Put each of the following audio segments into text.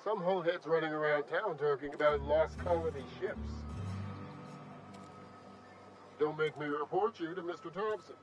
some hohead's running around town talking about lost colony ships. Don't make me report you to Mr. Thompson.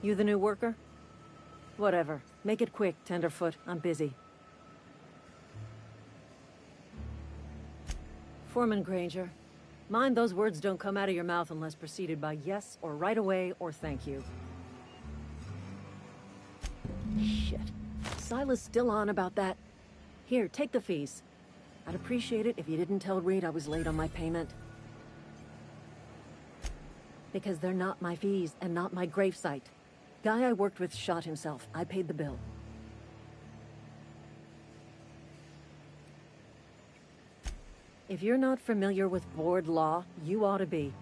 You the new worker? Whatever. Make it quick, Tenderfoot. I'm busy. Foreman Granger. Mind those words don't come out of your mouth unless preceded by yes, or right away, or thank you. Shit. Silas still on about that. Here, take the fees. I'd appreciate it if you didn't tell Reed I was late on my payment. Because they're not my fees, and not my gravesite. Guy I worked with shot himself. I paid the bill. If you're not familiar with board law, you ought to be.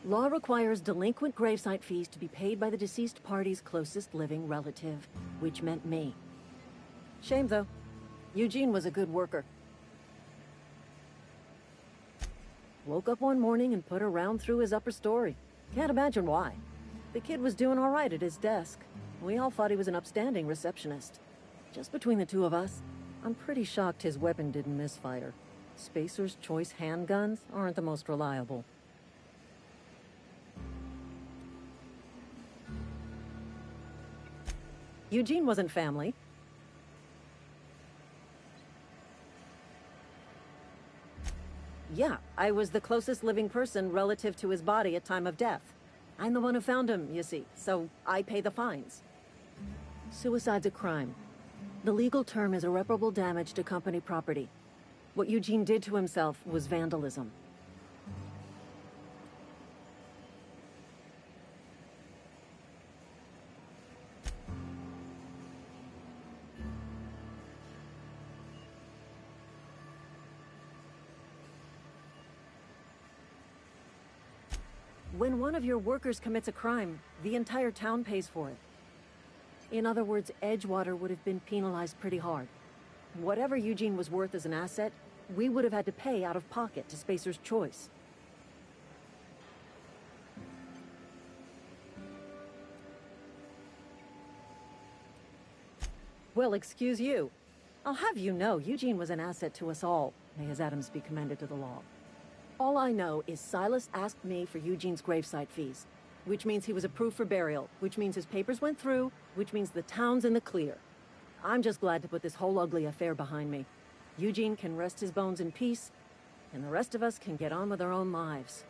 Law requires delinquent gravesite fees to be paid by the deceased party's closest living relative, which meant me. Shame, though. Eugene was a good worker. Woke up one morning and put a round through his upper story. Can't imagine why. The kid was doing all right at his desk. We all thought he was an upstanding receptionist. Just between the two of us, I'm pretty shocked his weapon didn't misfire. Spacer's Choice handguns aren't the most reliable. Eugene wasn't family. Yeah, I was the closest living person relative to his body at time of death. I'm the one who found him, you see, so I pay the fines. Suicide's a crime. The legal term is irreparable damage to company property. What Eugene did to himself was vandalism. When one of your workers commits a crime, the entire town pays for it. In other words, Edgewater would have been penalized pretty hard. Whatever Eugene was worth as an asset, we would have had to pay out of pocket to Spacer's Choice. Well, excuse you. I'll have you know, Eugene was an asset to us all. May his atoms be commended to the law. All I know is Silas asked me for Eugene's gravesite fees, which means he was approved for burial, which means his papers went through, which means the town's in the clear. I'm just glad to put this whole ugly affair behind me. Eugene can rest his bones in peace, and the rest of us can get on with our own lives.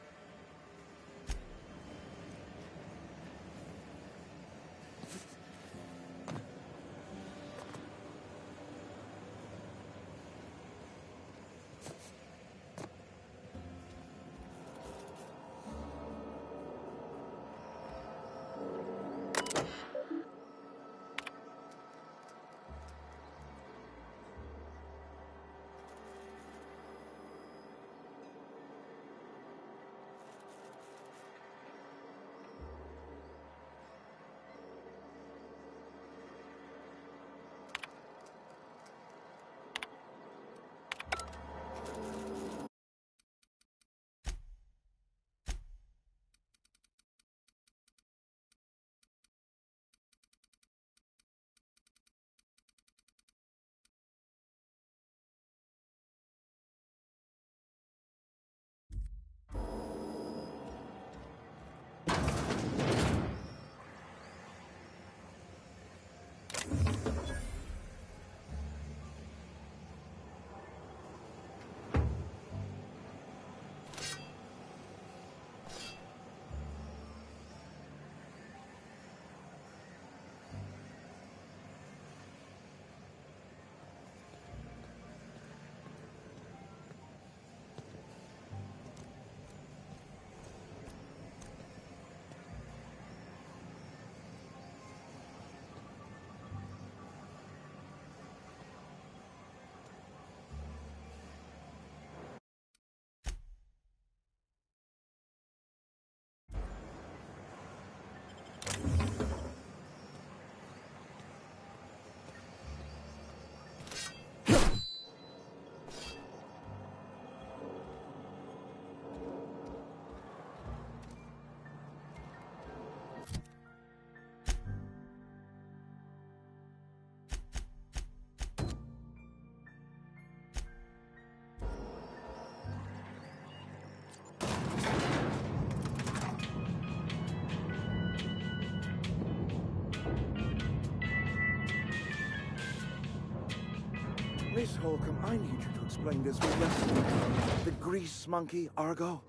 Miss Holcomb, I need you to explain this with less the grease monkey, Argo.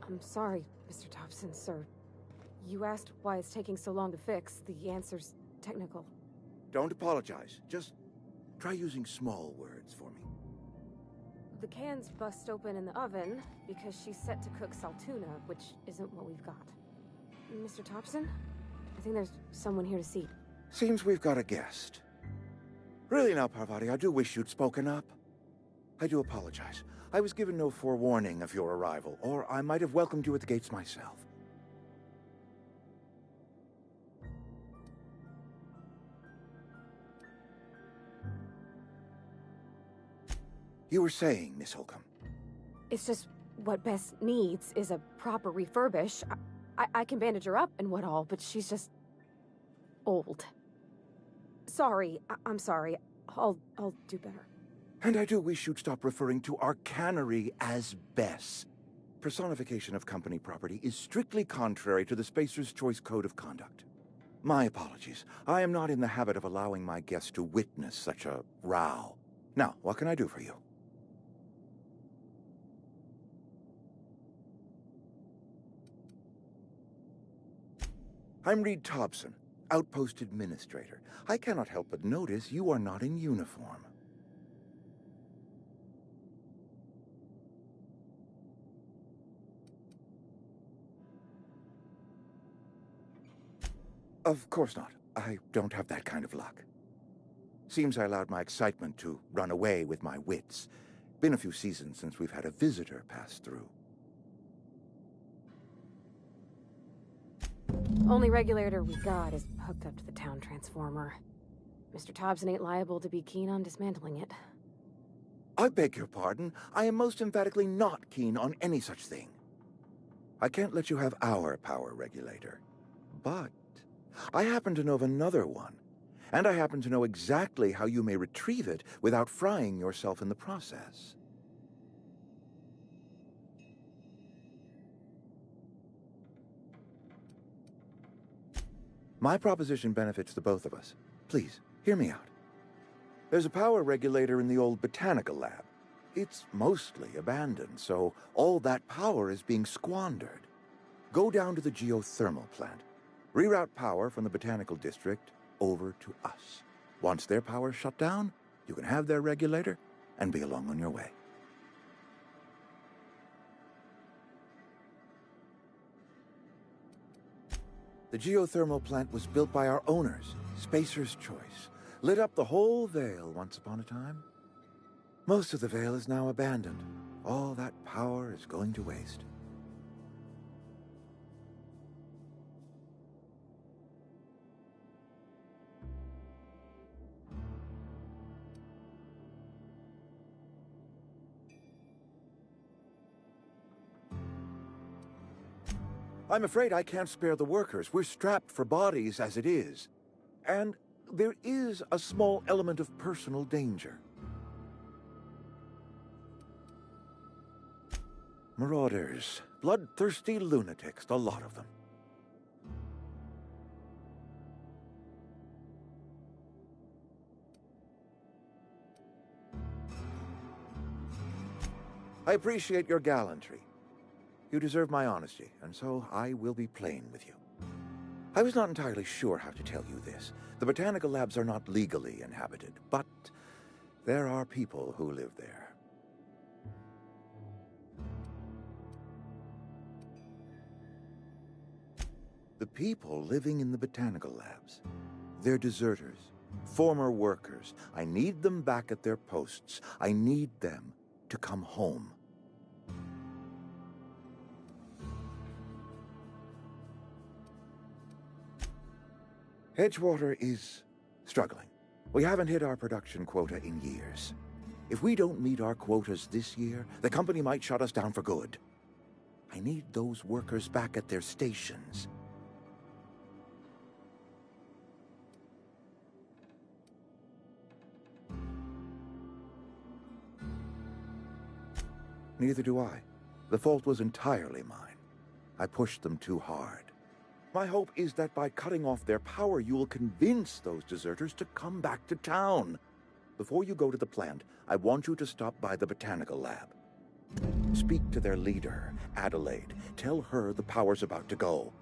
I'm sorry, Mr. Thompson, sir. You asked why it's taking so long to fix. The answer's technical. Don't apologize. Just try using small words for me. The can's bust open in the oven because she's set to cook saltuna, which isn't what we've got. Mr. Thompson? I think there's someone here to see. Seems we've got a guest. Really now, Parvati, I do wish you'd spoken up. I do apologize. I was given no forewarning of your arrival, or I might have welcomed you at the gates myself. You were saying, Miss Holcomb. It's just what Bess needs is a proper refurbish. I can bandage her up and what all, but she's just old. Sorry, I'm sorry. I'll do better. And I do wish you'd stop referring to our cannery as Bess. Personification of company property is strictly contrary to the Spacer's Choice Code of Conduct. My apologies. I am not in the habit of allowing my guests to witness such a row. Now, what can I do for you? I'm Reed Thompson, Outpost Administrator. I cannot help but notice you are not in uniform. Of course not. I don't have that kind of luck. Seems I allowed my excitement to run away with my wits. Been a few seasons since we've had a visitor pass through. Only regulator we got is hooked up to the town transformer. Mr. Thompson ain't liable to be keen on dismantling it. I beg your pardon. I am most emphatically not keen on any such thing. I can't let you have our power regulator. But I happen to know of another one. And I happen to know exactly how you may retrieve it without frying yourself in the process. My proposition benefits the both of us. Please, hear me out. There's a power regulator in the old botanical lab. It's mostly abandoned, so all that power is being squandered. Go down to the geothermal plant. Reroute power from the botanical district over to us. Once their power's shut down, you can have their regulator and be along on your way. The geothermal plant was built by our owners, Spacer's Choice. Lit up the whole Vale once upon a time. Most of the Vale is now abandoned. All that power is going to waste. I'm afraid I can't spare the workers. We're strapped for bodies as it is. And there is a small element of personal danger. Marauders. Bloodthirsty lunatics, a lot of them. I appreciate your gallantry. You deserve my honesty, and so I will be plain with you. I was not entirely sure how to tell you this. The botanical labs are not legally inhabited, but there are people who live there. The people living in the botanical labs, they're deserters, former workers. I need them back at their posts. I need them to come home. Edgewater is struggling. We haven't hit our production quota in years. If we don't meet our quotas this year, the company might shut us down for good. I need those workers back at their stations. Neither do I. The fault was entirely mine. I pushed them too hard. My hope is that by cutting off their power, you will convince those deserters to come back to town. before you go to the plant, I want you to stop by the botanical lab. Speak to their leader, Adelaide. Tell her the power's about to go,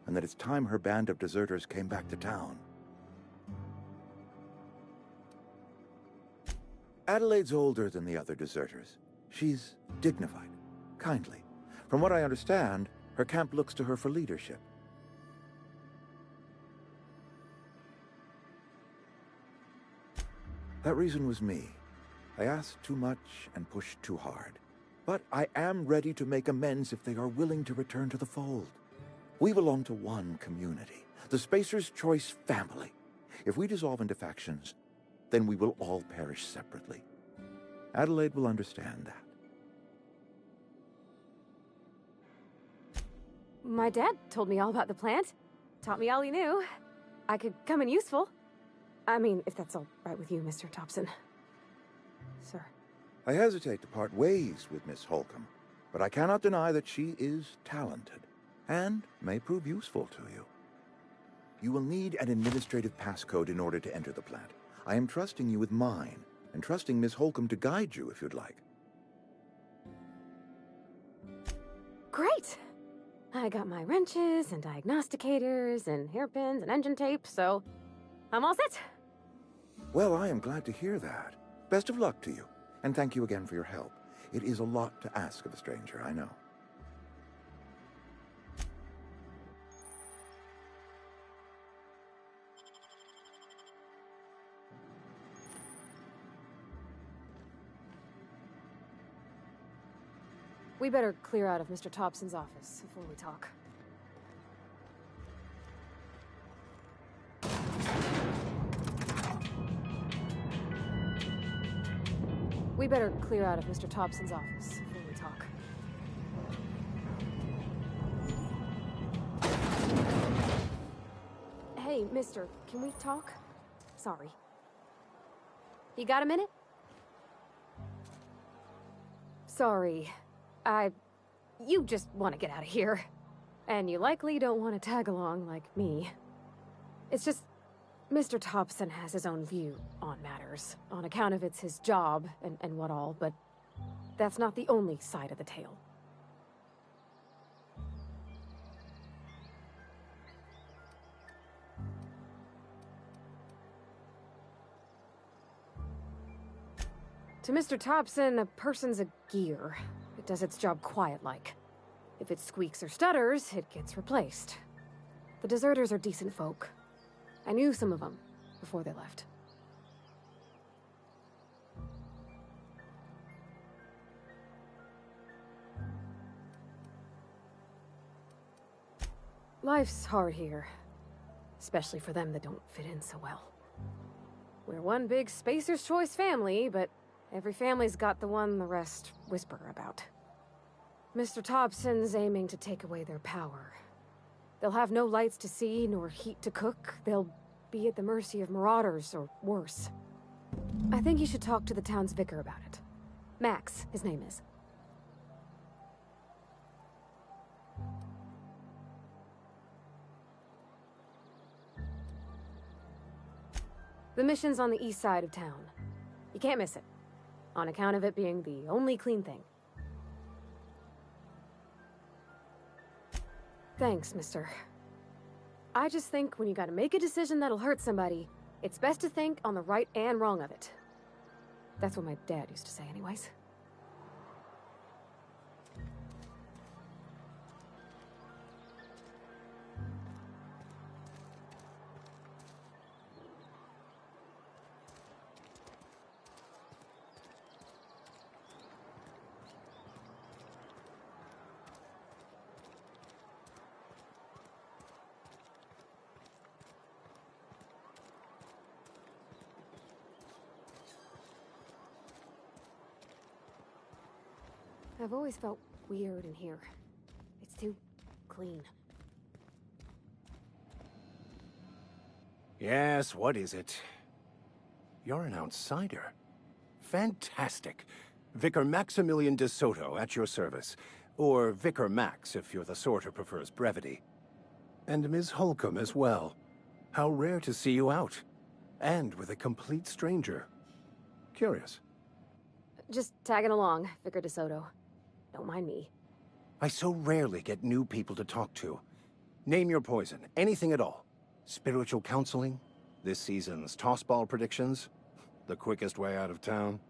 and that it's time her band of deserters came back to town. Adelaide's older than the other deserters. She's dignified, kindly. From what I understand, her camp looks to her for leadership. That reason was me. I asked too much and pushed too hard. But I am ready to make amends if they are willing to return to the fold. We belong to one community, the Spacer's Choice family. If we dissolve into factions, then we will all perish separately. Adelaide will understand that. My dad told me all about the plant. Taught me all he knew. I could come in useful. I mean, if that's all right with you, Mr. Thompson. Sir. I hesitate to part ways with Miss Holcomb, but I cannot deny that she is talented and may prove useful to you. You will need an administrative passcode in order to enter the plant. I am trusting you with mine, and trusting Miss Holcomb to guide you if you'd like. Great! I got my wrenches and diagnosticators and hairpins and engine tape, so I'm all set. Well, I am glad to hear that. Best of luck to you, and thank you again for your help. It is a lot to ask of a stranger, I know. We better clear out of Mr. Thompson's office before we talk. We better clear out of Mr. Thompson's office before we talk. Hey, mister, can we talk? Sorry. You got a minute? Sorry. You just want to get out of here. And you likely don't want to tag along like me. It's just, Mr. Thompson has his own view on matters, on account of it's his job and what all, but that's not the only side of the tale. To Mr. Thompson, a person's a gear. It does its job quiet-like. If it squeaks or stutters, it gets replaced. The deserters are decent folk. I knew some of them before they left. Life's hard here, especially for them that don't fit in so well. We're one big Spacer's Choice family, but every family's got the one the rest whisper about. Mr. Thompson's aiming to take away their power. They'll have no lights to see, nor heat to cook. They'll be at the mercy of marauders, or worse. I think you should talk to the town's vicar about it. Max, his name is. The mission's on the east side of town. You can't miss it, on account of it being the only clean thing. Thanks, mister. I just think when you gotta make a decision that'll hurt somebody, it's best to think on the right and wrong of it. That's what my dad used to say anyways. I've always felt weird in here. It's too clean. Yes, what is it? You're an outsider. Fantastic. Vicar Maximilian de Soto at your service. Or Vicar Max if you're the sort who prefers brevity. And Ms. Holcomb as well. How rare to see you out. And with a complete stranger. Curious. Just tagging along, Vicar DeSoto. Don't mind me. I so rarely get new people to talk to. Name your poison, anything at all. Spiritual counseling? This season's tossball predictions? The quickest way out of town?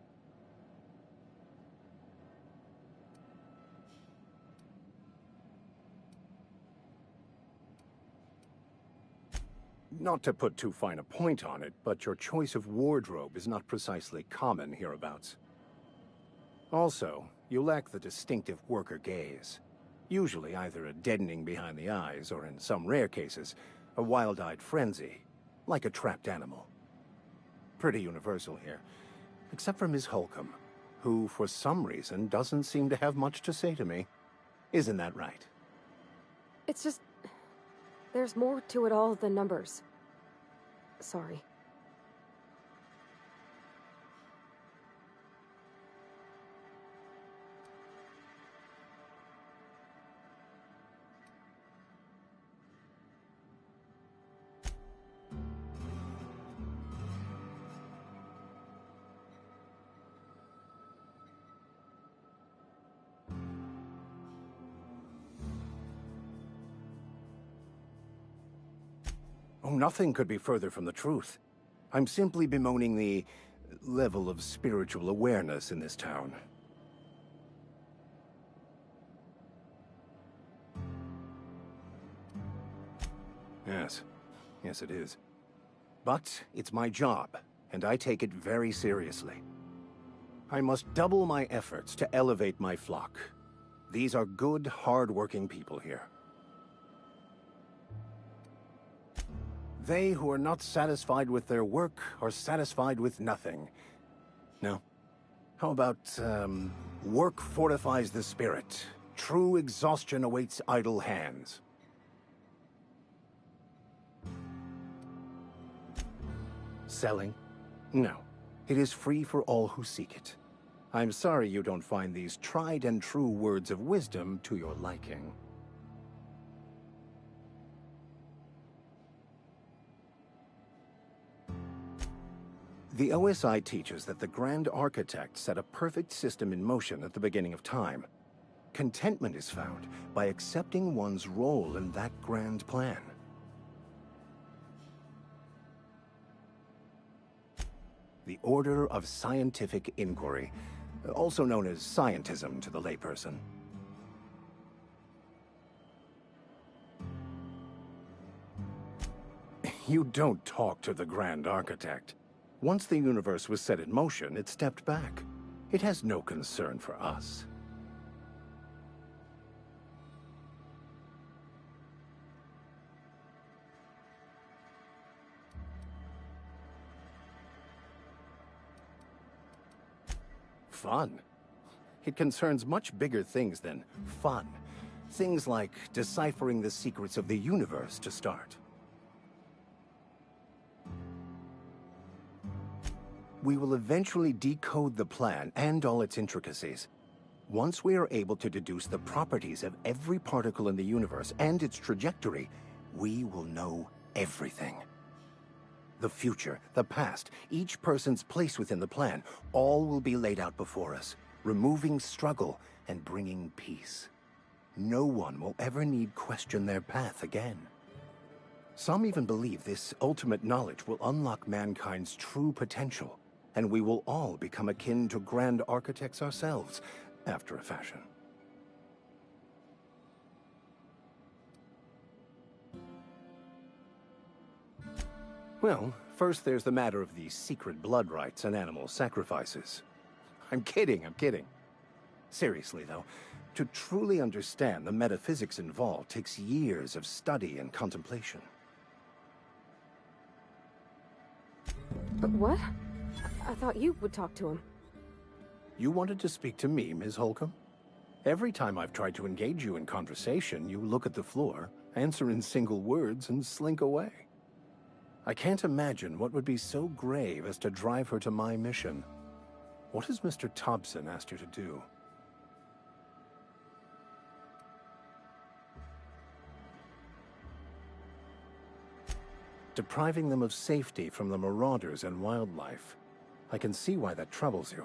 Not to put too fine a point on it, but your choice of wardrobe is not precisely common hereabouts. Also, you lack the distinctive worker gaze. Usually either a deadening behind the eyes, or in some rare cases, a wild-eyed frenzy, like a trapped animal. Pretty universal here, except for Ms. Holcomb, who, for some reason, doesn't seem to have much to say to me. Isn't that right? It's just... there's more to it all than numbers. Sorry. Oh, nothing could be further from the truth. I'm simply bemoaning the level of spiritual awareness in this town. Yes. Yes, it is. But it's my job, and I take it very seriously. I must double my efforts to elevate my flock. These are good, hard-working people here. They who are not satisfied with their work are satisfied with nothing. No? How about, work fortifies the spirit. True exhaustion awaits idle hands. Selling? No. It is free for all who seek it. I'm sorry you don't find these tried and true words of wisdom to your liking. The OSI teaches that the Grand Architect set a perfect system in motion at the beginning of time. Contentment is found by accepting one's role in that grand plan. The Order of Scientific Inquiry, also known as scientism to the layperson. You don't talk to the Grand Architect. Once the universe was set in motion, it stepped back. It has no concern for us. Fun? It concerns much bigger things than fun. Things like deciphering the secrets of the universe to start. We will eventually decode the plan and all its intricacies. Once we are able to deduce the properties of every particle in the universe and its trajectory, we will know everything. The future, the past, each person's place within the plan, all will be laid out before us, removing struggle and bringing peace. No one will ever need question their path again. Some even believe this ultimate knowledge will unlock mankind's true potential, and we will all become akin to Grand Architects ourselves, after a fashion. Well, first there's the matter of the secret blood rites and animal sacrifices. I'm kidding. Seriously, though, to truly understand the metaphysics involved takes years of study and contemplation. But what? I thought you would talk to him. You wanted to speak to me, Ms. Holcomb? Every time I've tried to engage you in conversation, you look at the floor, answer in single words, and slink away. I can't imagine what would be so grave as to drive her to my mission. What has Mr. Thompson asked you to do? Depriving them of safety from the marauders and wildlife. I can see why that troubles you.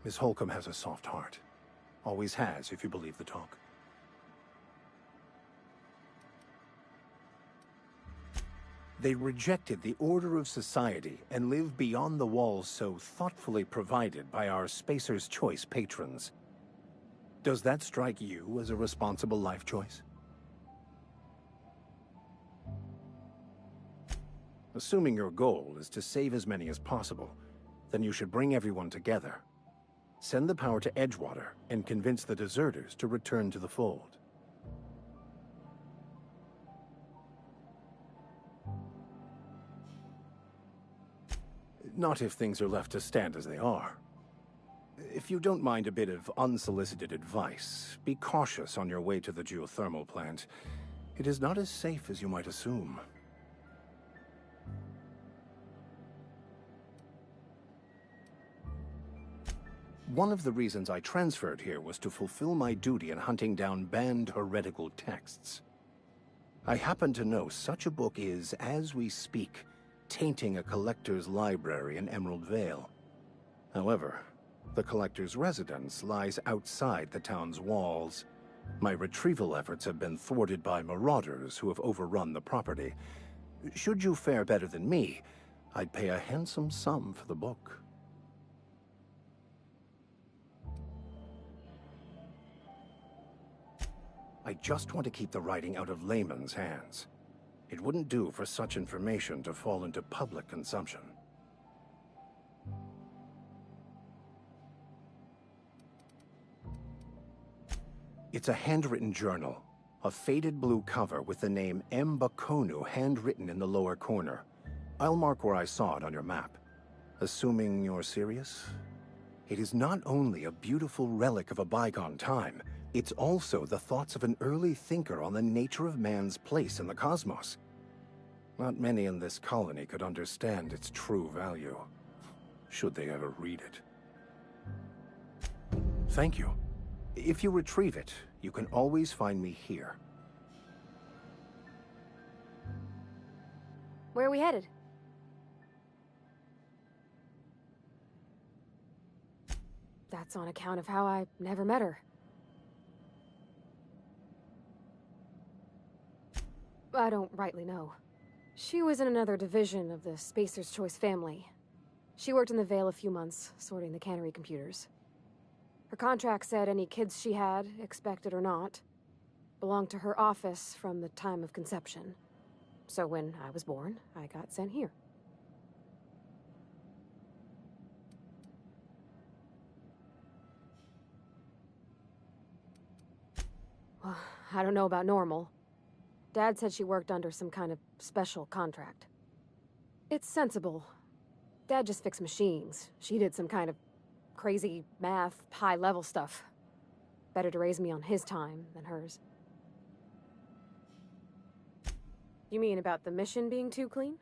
Miss Holcomb has a soft heart. Always has, if you believe the talk. They rejected the order of society and live beyond the walls so thoughtfully provided by our Spacer's Choice patrons. Does that strike you as a responsible life choice? Assuming your goal is to save as many as possible, then you should bring everyone together. Send the power to Edgewater and convince the deserters to return to the fold. Not if things are left to stand as they are. If you don't mind a bit of unsolicited advice, be cautious on your way to the geothermal plant. It is not as safe as you might assume. One of the reasons I transferred here was to fulfill my duty in hunting down banned heretical texts. I happen to know such a book is, as we speak, tainting a collector's library in Emerald Vale. However, the collector's residence lies outside the town's walls. My retrieval efforts have been thwarted by marauders who have overrun the property. Should you fare better than me, I'd pay a handsome sum for the book. I just want to keep the writing out of layman's hands. It wouldn't do for such information to fall into public consumption. It's a handwritten journal, a faded blue cover with the name M. Bakonu handwritten in the lower corner. I'll mark where I saw it on your map. Assuming you're serious? It is not only a beautiful relic of a bygone time, it's also the thoughts of an early thinker on the nature of man's place in the cosmos. Not many in this colony could understand its true value, should they ever read it. Thank you. If you retrieve it, you can always find me here. Where are we headed? That's on account of how I never met her. I don't rightly know. She was in another division of the Spacer's Choice family. She worked in the Vale a few months, sorting the cannery computers. Her contract said any kids she had, expected or not, belonged to her office from the time of conception. So when I was born, I got sent here. Well, I don't know about normal. Dad said she worked under some kind of special contract. It's sensible. Dad just fixed machines. She did some kind of crazy math, high-level stuff. Better to raise me on his time than hers. You mean about the mission being too clean?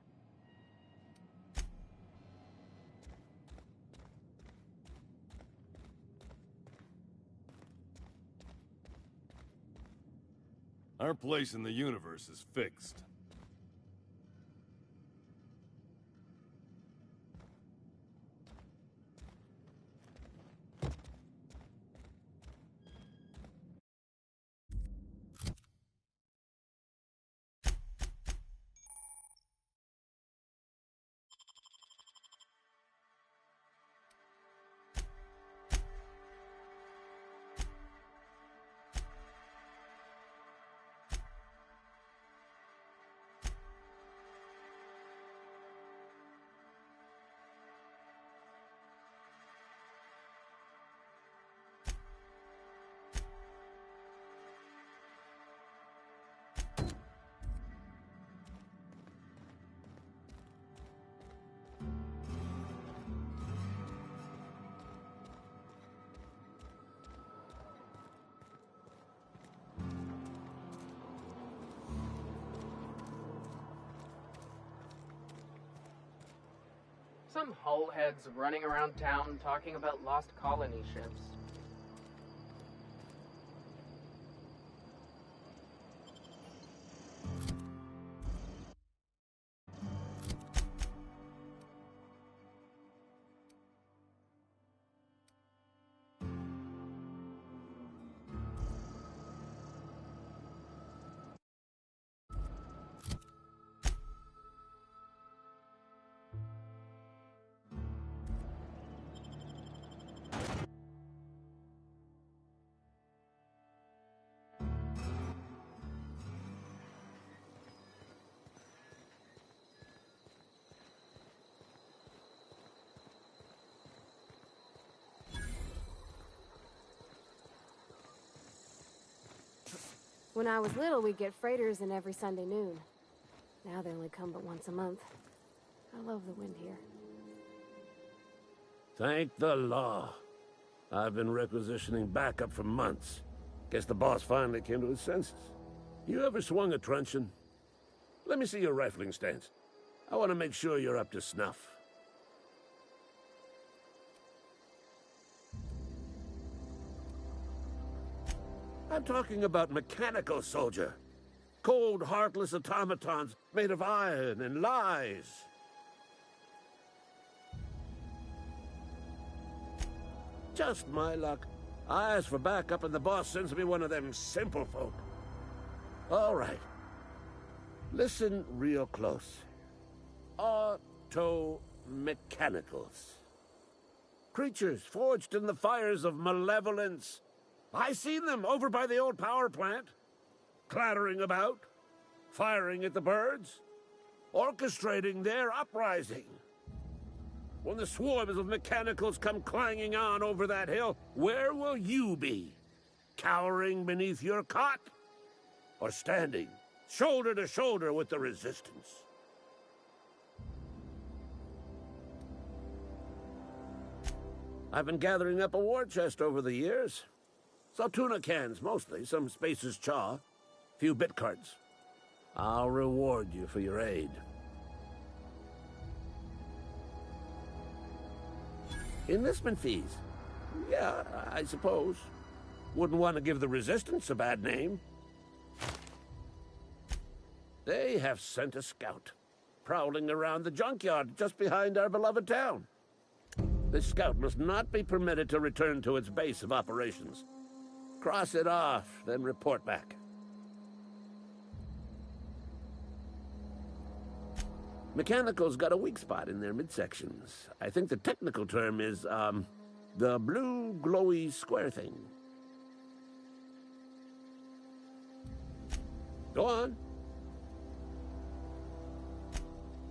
Our place in the universe is fixed. Some hull heads running around town talking about lost colony ships. When I was little, we'd get freighters in every Sunday noon. Now they only come but once a month. I love the wind here. Thank the law. I've been requisitioning backup for months. Guess the boss finally came to his senses. You ever swung a truncheon? Let me see your rifling stance. I want to make sure you're up to snuff. I'm talking about mechanical soldier. Cold, heartless automatons made of iron and lies. Just my luck. I ask for backup and the boss sends me one of them simple folk. All right. Listen real close. Auto-mechanicals. Creatures forged in the fires of malevolence. I seen them over by the old power plant. Clattering about, firing at the birds, orchestrating their uprising. When the swarms of mechanicals come clanging on over that hill, where will you be? Cowering beneath your cot? Or standing, shoulder to shoulder with the resistance? I've been gathering up a war chest over the years. Saw tuna cans, mostly, some Spacer's chaw, few bit cards. I'll reward you for your aid. Enlistment fees. Yeah, I suppose. Wouldn't want to give the Resistance a bad name. They have sent a scout, prowling around the junkyard just behind our beloved town. This scout must not be permitted to return to its base of operations. Cross it off, then report back. Mechanicals got a weak spot in their midsections. I think the technical term is, the blue glowy square thing. Go on.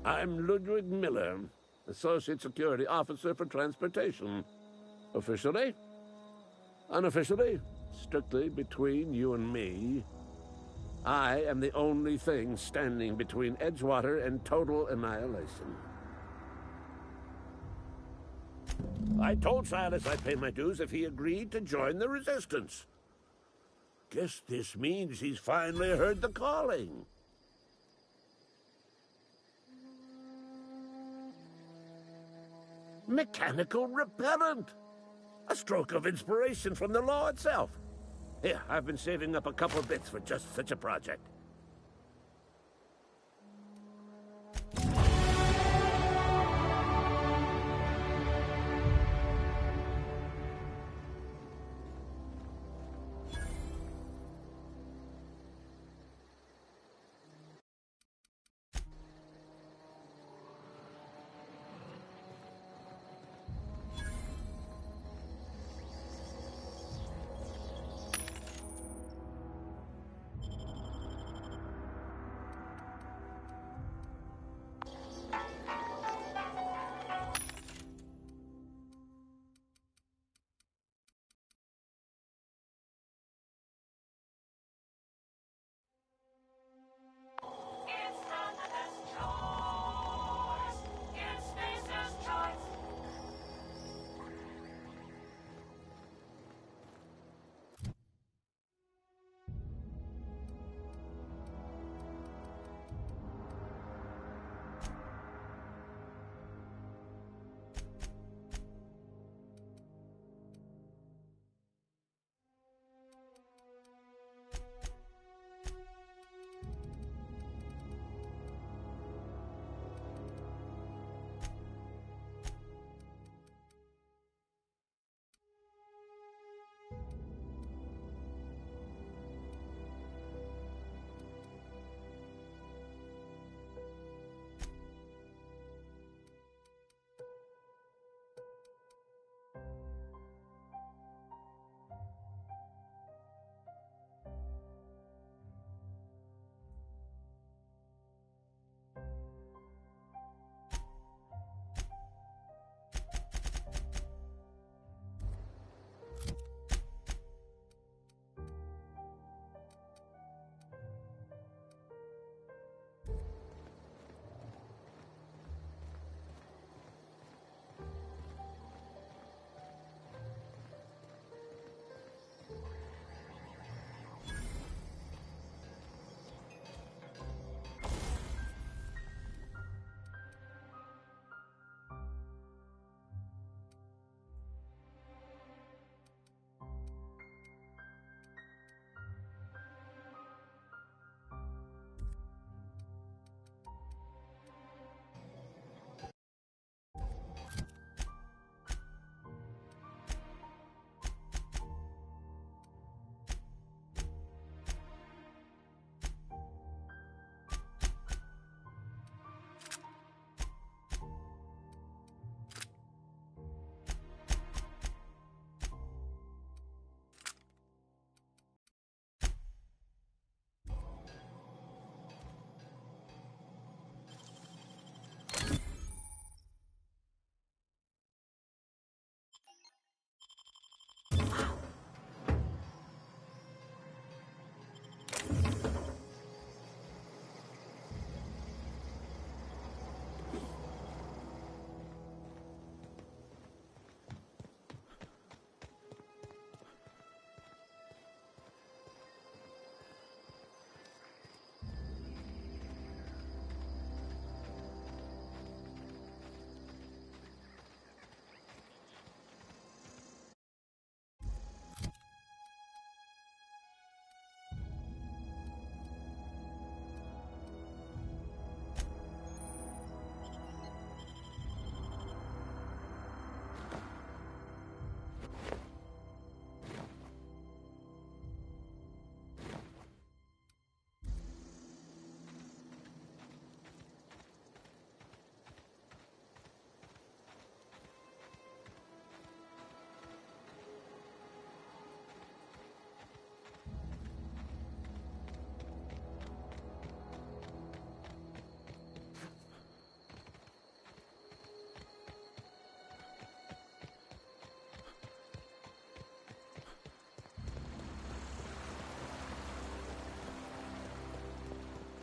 I'm Ludwig Miller, Associate Security Officer for Transportation. Officially? Unofficially? Strictly between you and me. I am the only thing standing between Edgewater and total annihilation. I told Silas I'd pay my dues if he agreed to join the Resistance. Guess this means he's finally heard the calling. Mechanical repellent! A stroke of inspiration from the law itself. Here, I've been saving up a couple bits for just such a project.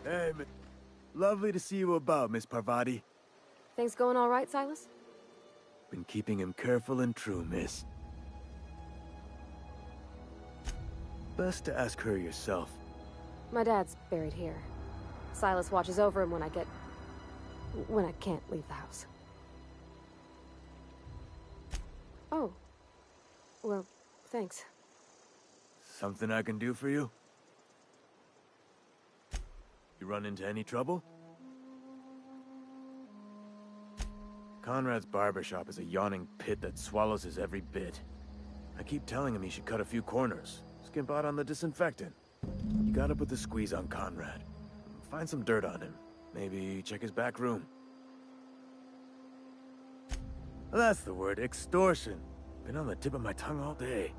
Hey, lovely to see you about, Miss Parvati. Things going all right, Silas? Been keeping him careful and true, miss. Best to ask her yourself. My dad's buried here. Silas watches over him when I can't leave the house. Oh. Well, thanks. Something I can do for you? You run into any trouble? Conrad's barbershop is a yawning pit that swallows his every bit. I keep telling him he should cut a few corners, skimp out on the disinfectant. You gotta put the squeeze on Conrad. Find some dirt on him. Maybe check his back room. That's the word, extortion. Been on the tip of my tongue all day.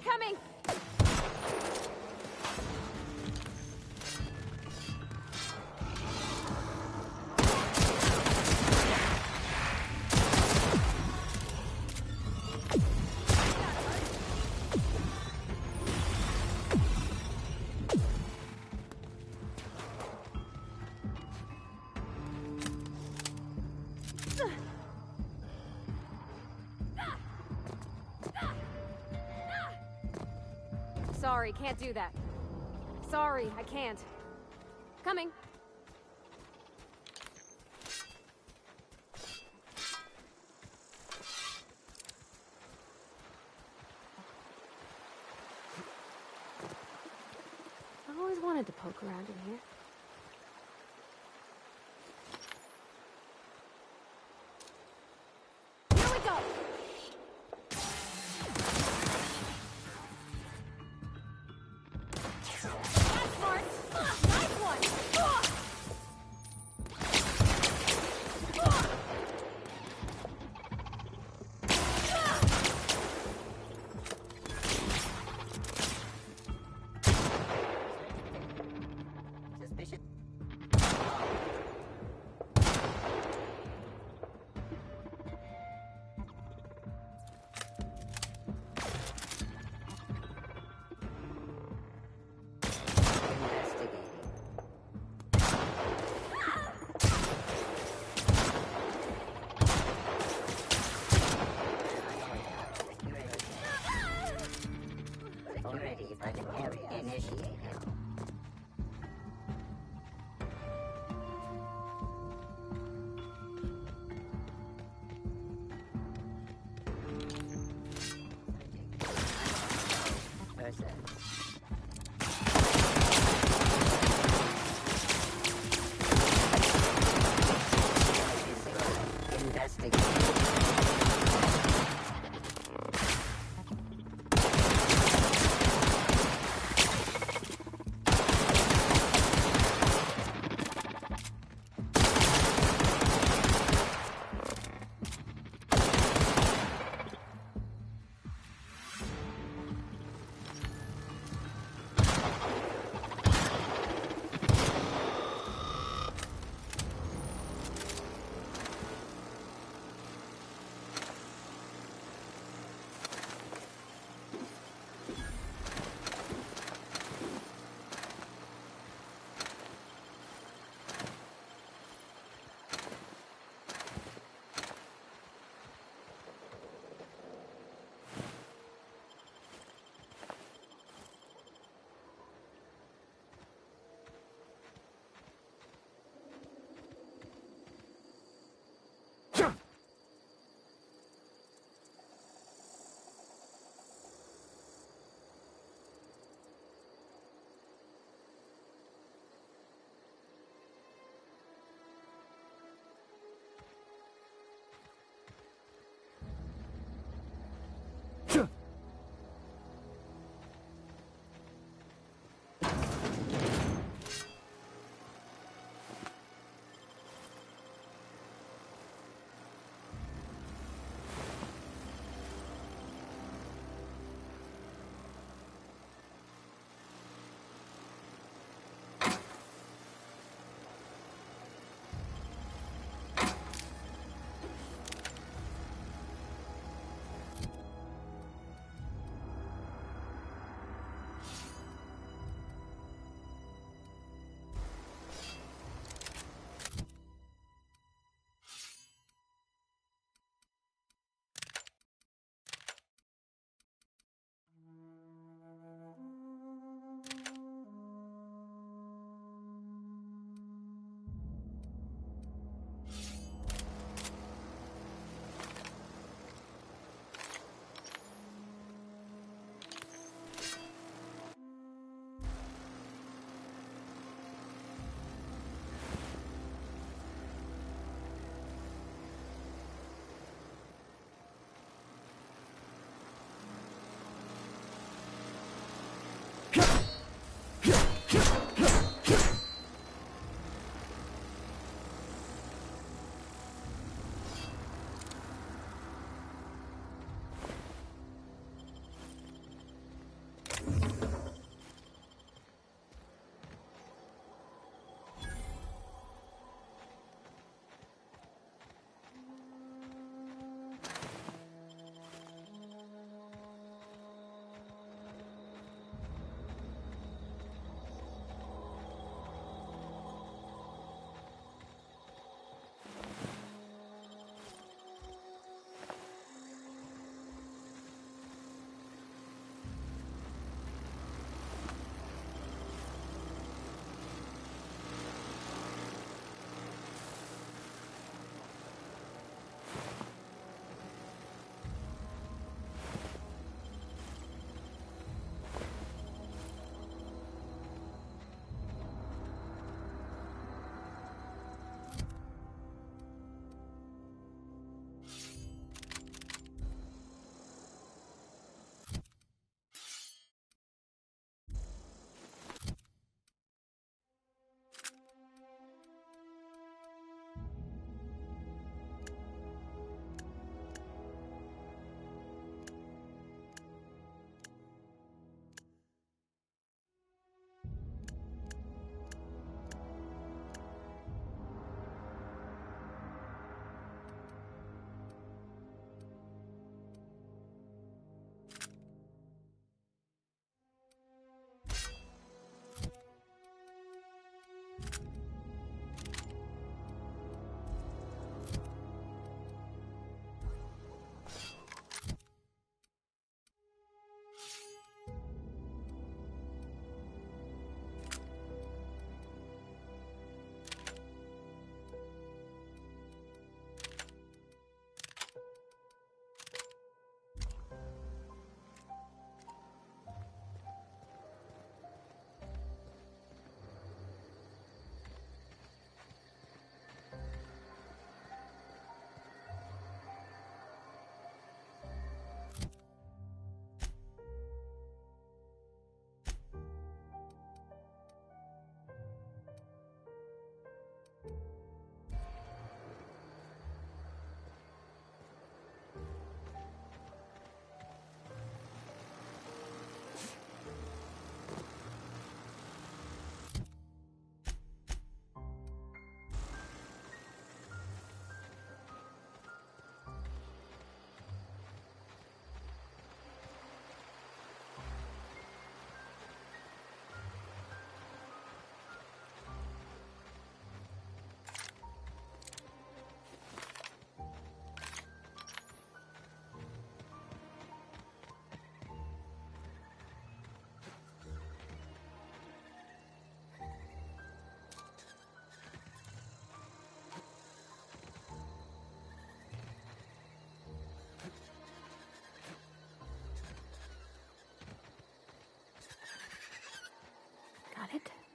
Incoming! Sorry, can't do that. Sorry, I can't. Coming. I've always wanted to poke around in here. Here we go! That's smart! Nice one! Already legendary initiated.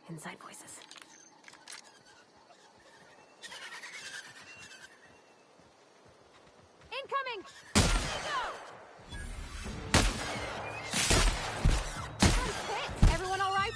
Inside voices. Incoming! Go! Everyone all right?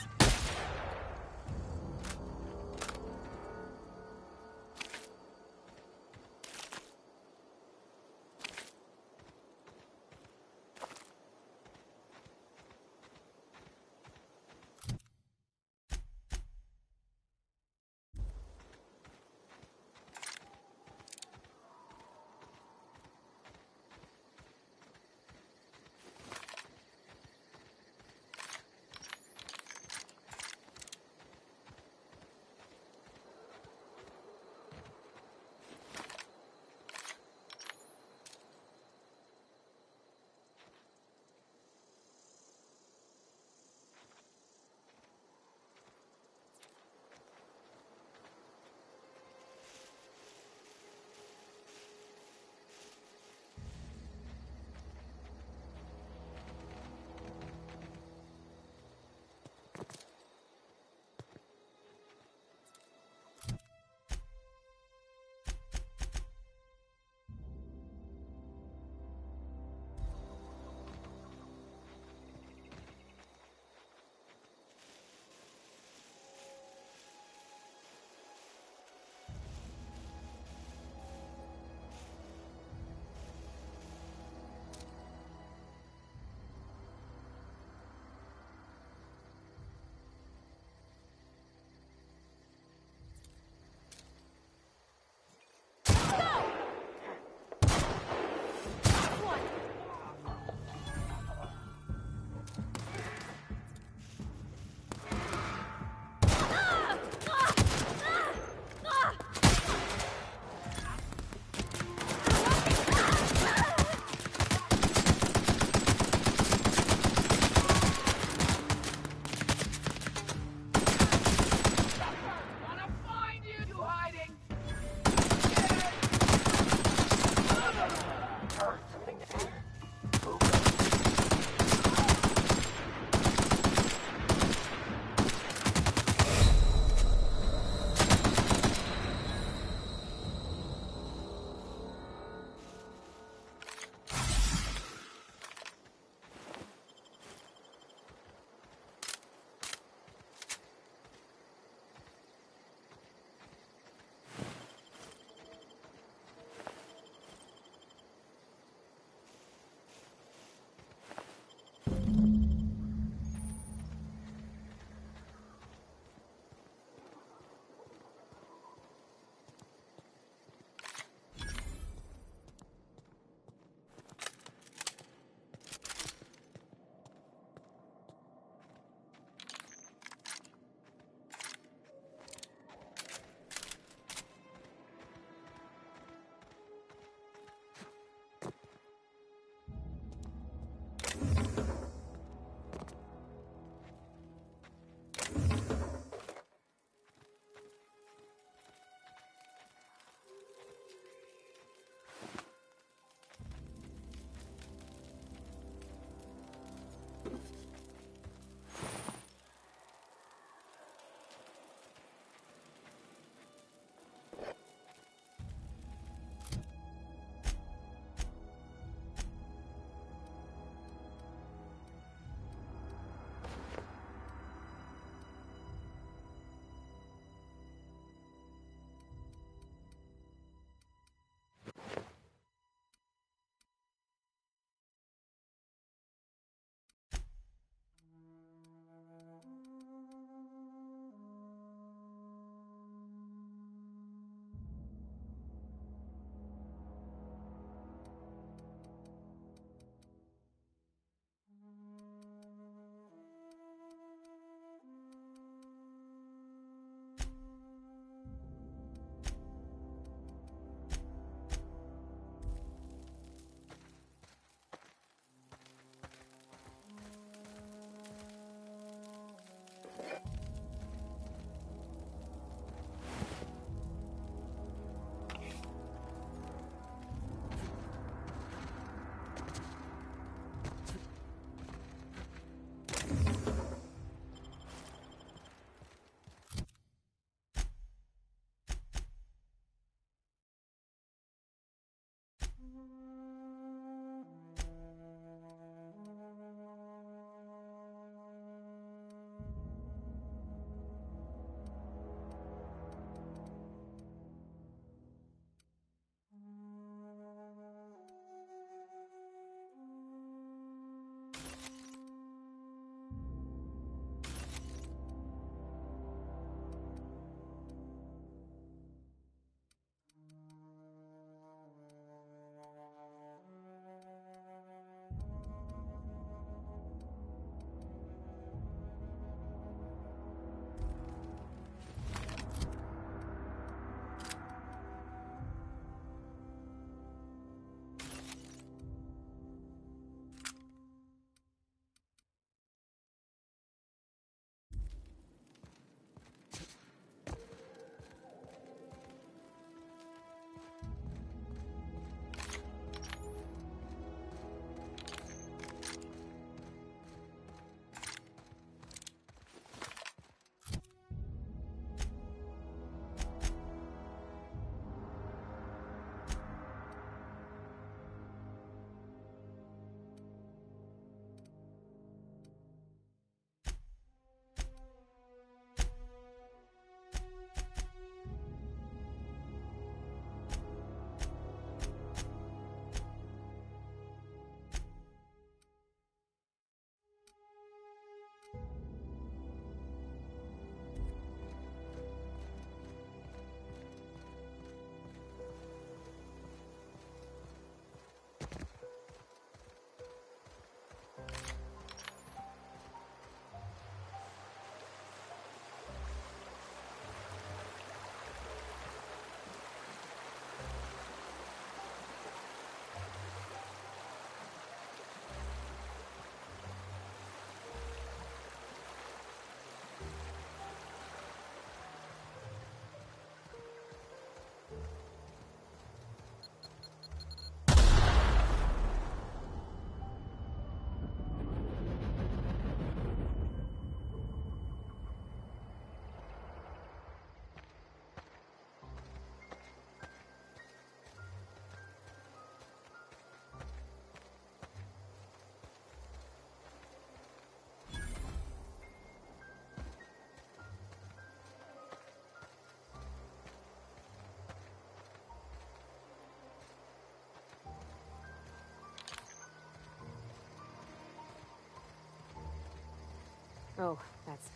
Oh, that's...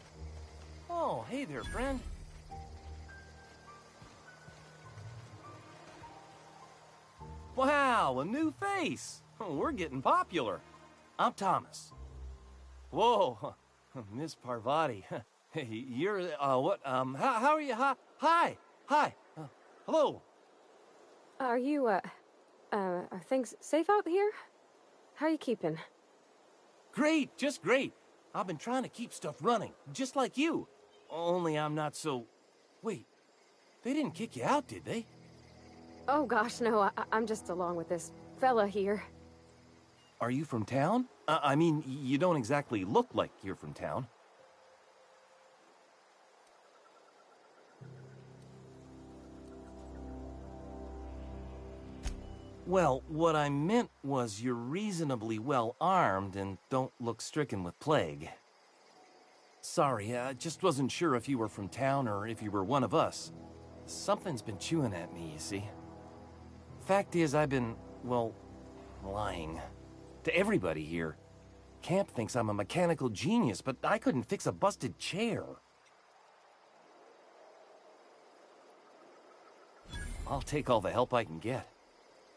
Oh, hey there, friend. Wow, a new face. We're getting popular. I'm Thomas. Whoa, Miss Parvati. Hey, you're, what, how are you? Hi. Hello. Are you, are things safe out here? How are you keeping? Great, just great. I've been trying to keep stuff running, just like you. Only I'm not so... Wait, they didn't kick you out, did they? Oh gosh, no, I'm just along with this fella here. Are you from town? I mean, you don't exactly look like you're from town. Well, what I meant was you're reasonably well armed and don't look stricken with plague. Sorry, I just wasn't sure if you were from town or if you were one of us. Something's been chewing at me, you see. Fact is, I've been, well, lying. To everybody here. Camp thinks I'm a mechanical genius, but I couldn't fix a busted chair. I'll take all the help I can get.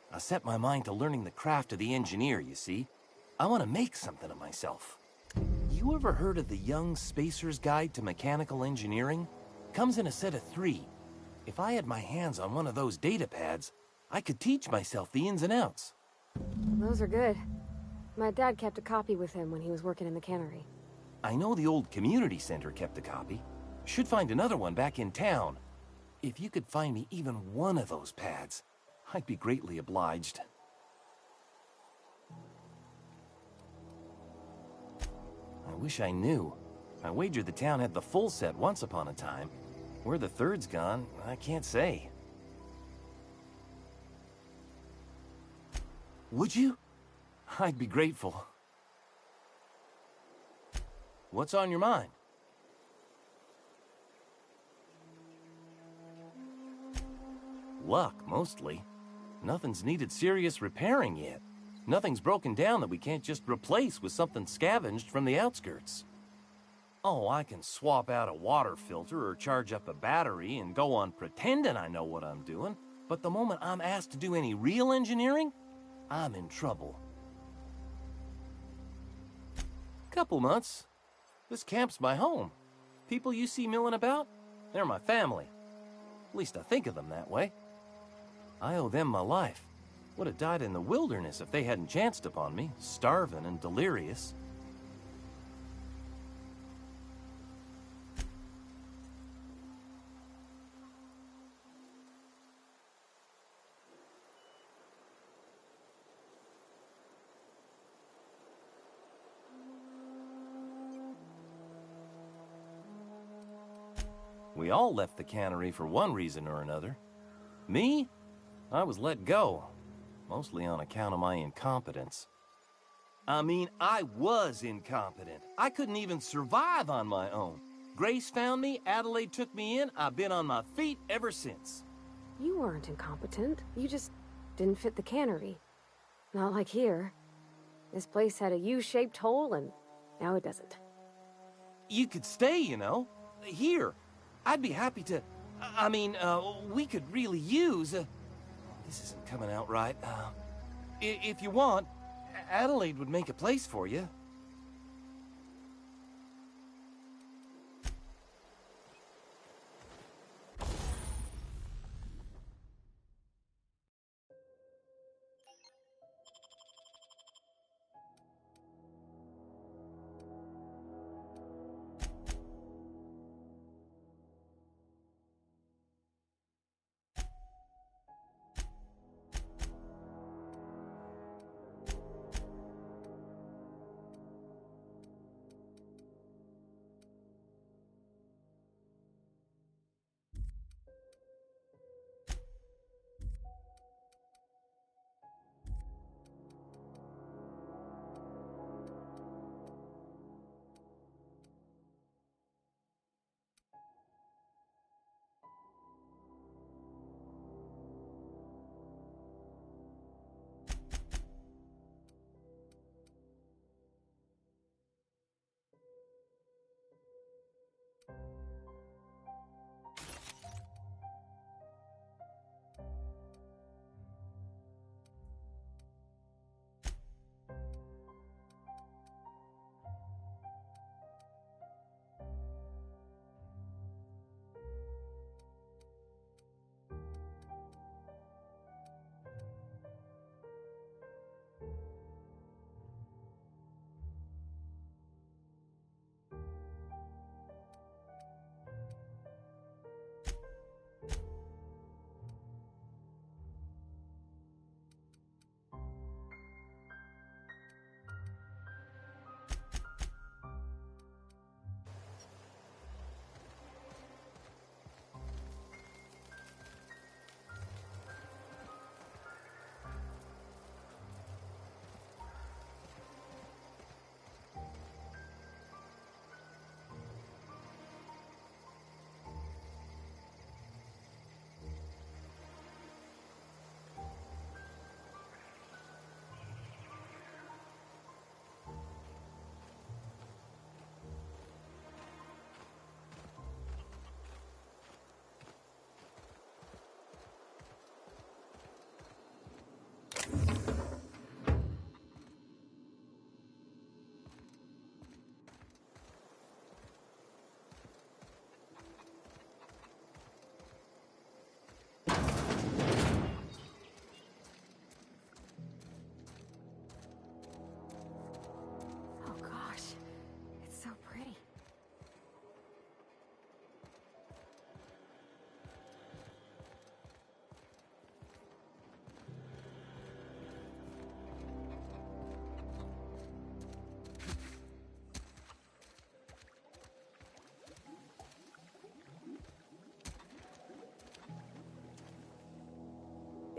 I set my mind to learning the craft of the engineer, you see. I want to make something of myself. You ever heard of the Young Spacer's Guide to Mechanical Engineering? Comes in a set of 3. If I had my hands on one of those data pads, I could teach myself the ins and outs. Those are good. My dad kept a copy with him when he was working in the cannery. I know the old community center kept a copy. Should find another one back in town. If you could find me even one of those pads, I'd be greatly obliged. I wish I knew. I wagered the town had the full set once upon a time. Where the third's gone, I can't say. Would you? I'd be grateful. What's on your mind? Luck, mostly. Nothing's needed serious repairing yet. Nothing's broken down that we can't just replace with something scavenged from the outskirts. Oh, I can swap out a water filter or charge up a battery and go on pretending I know what I'm doing, but the moment I'm asked to do any real engineering, I'm in trouble. Couple months. This camp's my home. People you see milling about, they're my family. At least I think of them that way. I owe them my life. Would have died in the wilderness if they hadn't chanced upon me, starving and delirious. We all left the cannery for one reason or another. Me? I was let go, mostly on account of my incompetence. I mean, I was incompetent. I couldn't even survive on my own. Grace found me, Adelaide took me in, I've been on my feet ever since. You weren't incompetent. You just didn't fit the cannery. Not like here. This place had a U-shaped hole, and now it doesn't. You could stay, you know. Here. I'd be happy to... I mean, we could really use... This isn't coming out right. If you want, Adelaide would make a place for you.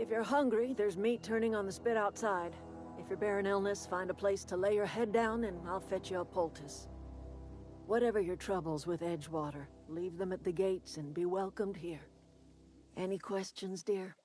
If you're hungry, there's meat turning on the spit outside. If you're bearing illness, find a place to lay your head down and I'll fetch you a poultice. Whatever your troubles with Edgewater, leave them at the gates and be welcomed here. Any questions, dear?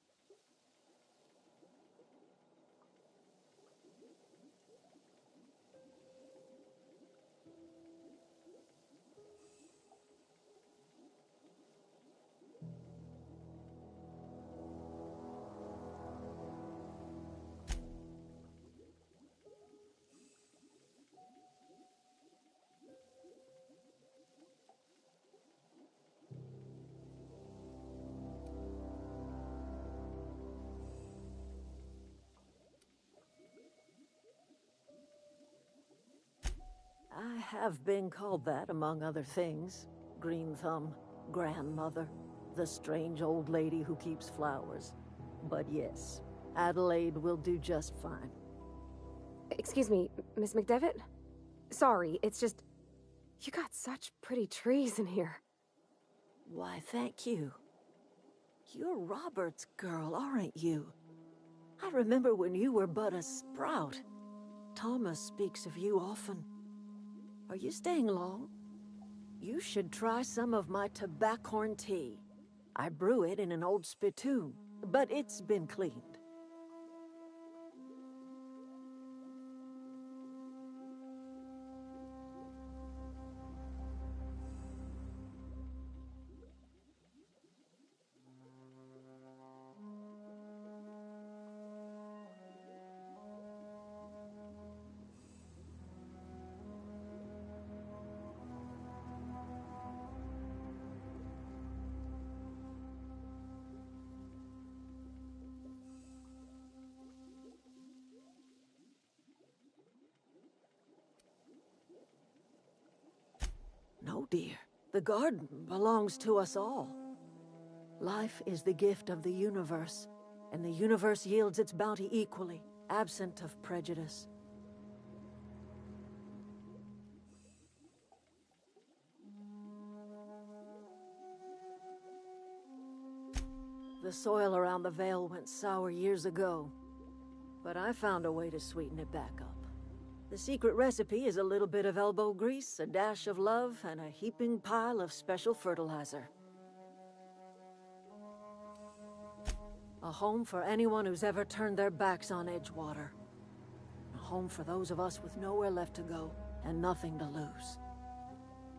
I have been called that, among other things. Green Thumb, grandmother, the strange old lady who keeps flowers. But yes, Adelaide will do just fine. Excuse me, Miss McDevitt? Sorry, it's just... You got such pretty trees in here. Why, thank you. You're Robert's girl, aren't you? I remember when you were but a sprout. Thomas speaks of you often. Are you staying long? You should try some of my tobaccorn tea. I brew it in an old spittoon, but it's been cleaned. No, dear. The garden belongs to us all. Life is the gift of the universe, and the universe yields its bounty equally, absent of prejudice. The soil around the Vale went sour years ago, but I found a way to sweeten it back up. The secret recipe is a little bit of elbow grease, a dash of love, and a heaping pile of special fertilizer. A home for anyone who's ever turned their backs on Edgewater. A home for those of us with nowhere left to go and nothing to lose.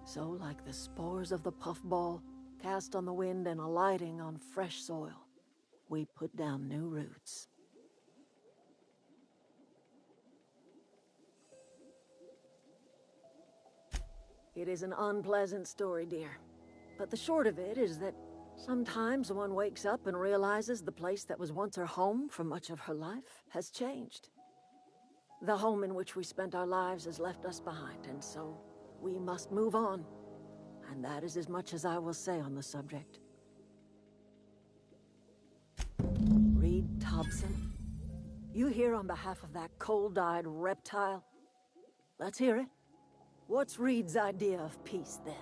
So, like the spores of the puffball, cast on the wind and alighting on fresh soil, we put down new roots. It is an unpleasant story, dear. But the short of it is that sometimes one wakes up and realizes the place that was once her home for much of her life has changed. The home in which we spent our lives has left us behind, and so we must move on. And that is as much as I will say on the subject. Reed Thompson, you here on behalf of that cold-eyed reptile? Let's hear it. What's Reed's idea of peace, then?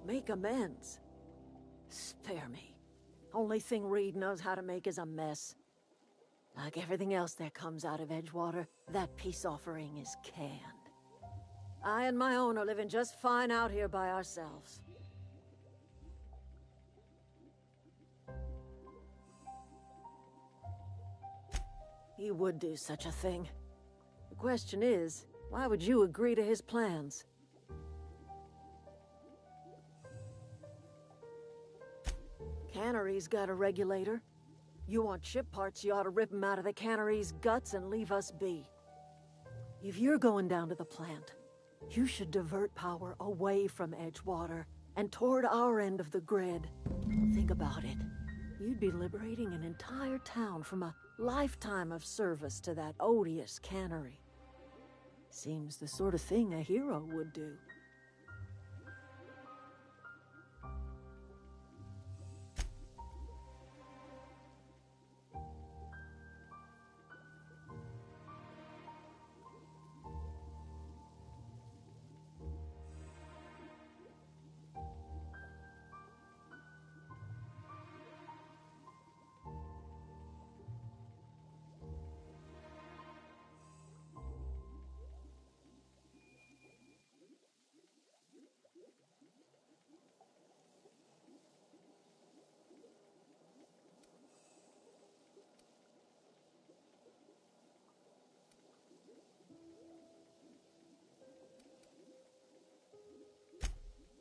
Make amends? Spare me. Only thing Reed knows how to make is a mess. Like everything else that comes out of Edgewater, that peace offering is canned. I and my own are living just fine out here by ourselves. He would do such a thing. The question is, why would you agree to his plans? Cannery's got a regulator. You want ship parts, you ought to rip 'em out of the cannery's guts and leave us be. If you're going down to the plant, you should divert power away from Edgewater and toward our end of the grid. Think about it. You'd be liberating an entire town from a lifetime of service to that odious cannery. Seems the sort of thing a hero would do.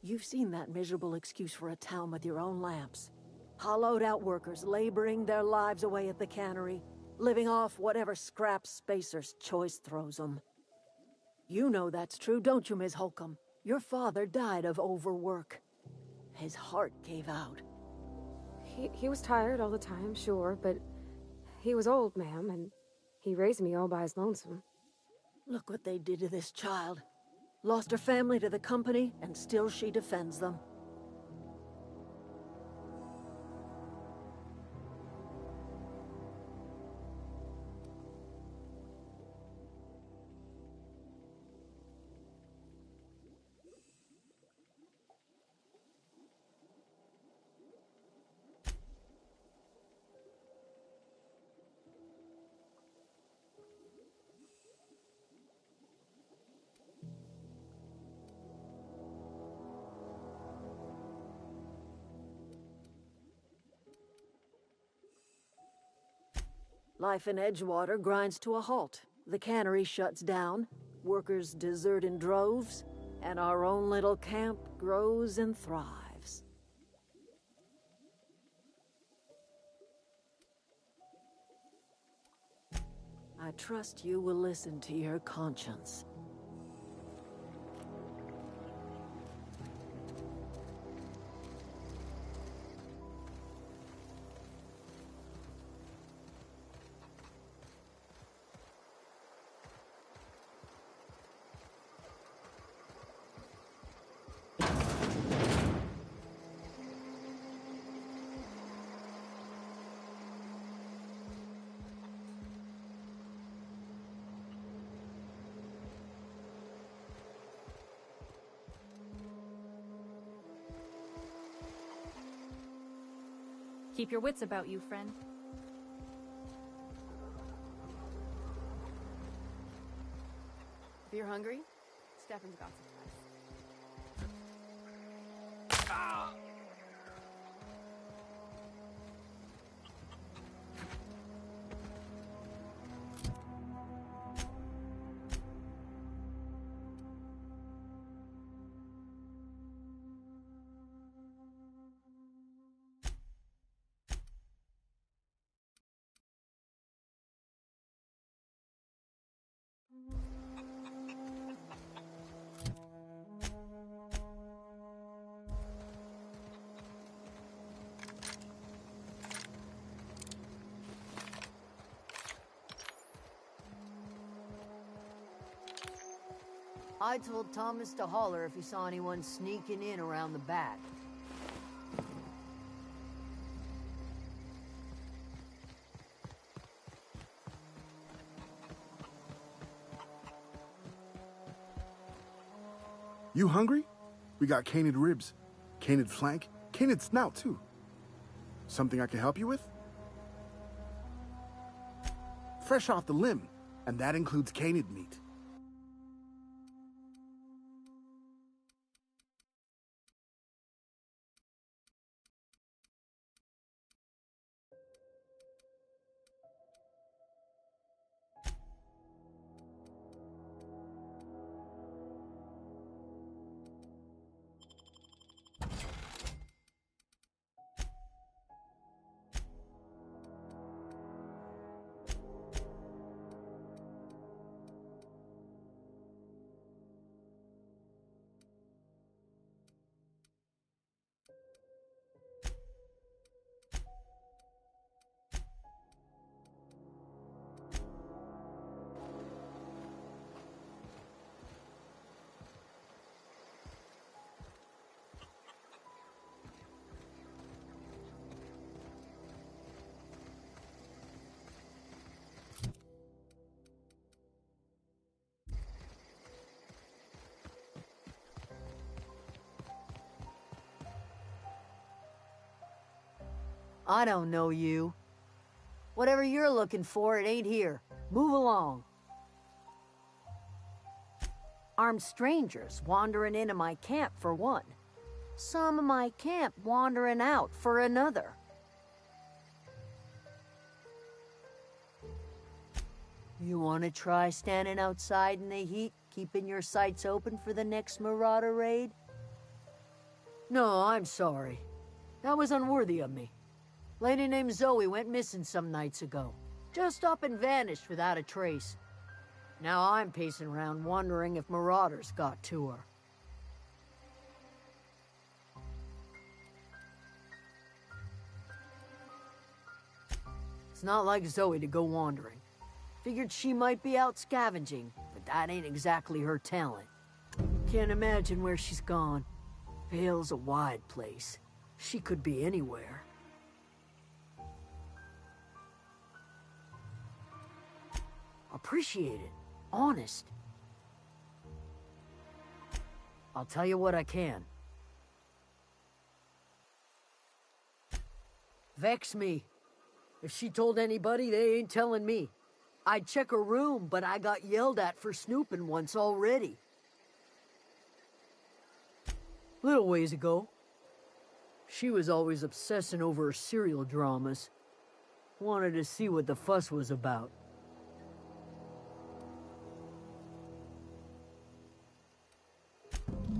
You've seen that miserable excuse for a town with your own lamps. Hollowed out workers laboring their lives away at the cannery, living off whatever scrap Spacer's choice throws them. You know that's true, don't you, Ms. Holcomb? Your father died of overwork. His heart gave out. He was tired all the time, sure, but he was old, ma'am, and he raised me all by his lonesome. Look what they did to this child. Lost her family to the company, and still she defends them. Life in Edgewater grinds to a halt. The cannery shuts down, workers desert in droves, and our own little camp grows and thrives. I trust you will listen to your conscience. Keep your wits about you, friend. If you're hungry, Stefan's got some fries. I told Thomas to holler if he saw anyone sneaking in around the back. You hungry? We got canid ribs, canid flank, canid snout too. Something I can help you with? Fresh off the limb, and that includes canid meat. I don't know you. Whatever you're looking for, it ain't here. Move along. Armed strangers wandering into my camp for one. Some of my camp wandering out for another. You want to try standing outside in the heat, keeping your sights open for the next marauder raid? No, I'm sorry. That was unworthy of me. Lady named Zoe went missing some nights ago. Just up and vanished without a trace. Now I'm pacing around wondering if marauders got to her. It's not like Zoe to go wandering. Figured she might be out scavenging, but that ain't exactly her talent. Can't imagine where she's gone. Vale's a wide place. She could be anywhere. Appreciate it. Honest. I'll tell you what I can. Vex me. If she told anybody, they ain't telling me. I'd check her room, but I got yelled at for snooping once already. Little ways ago. She was always obsessing over her serial dramas. Wanted to see what the fuss was about.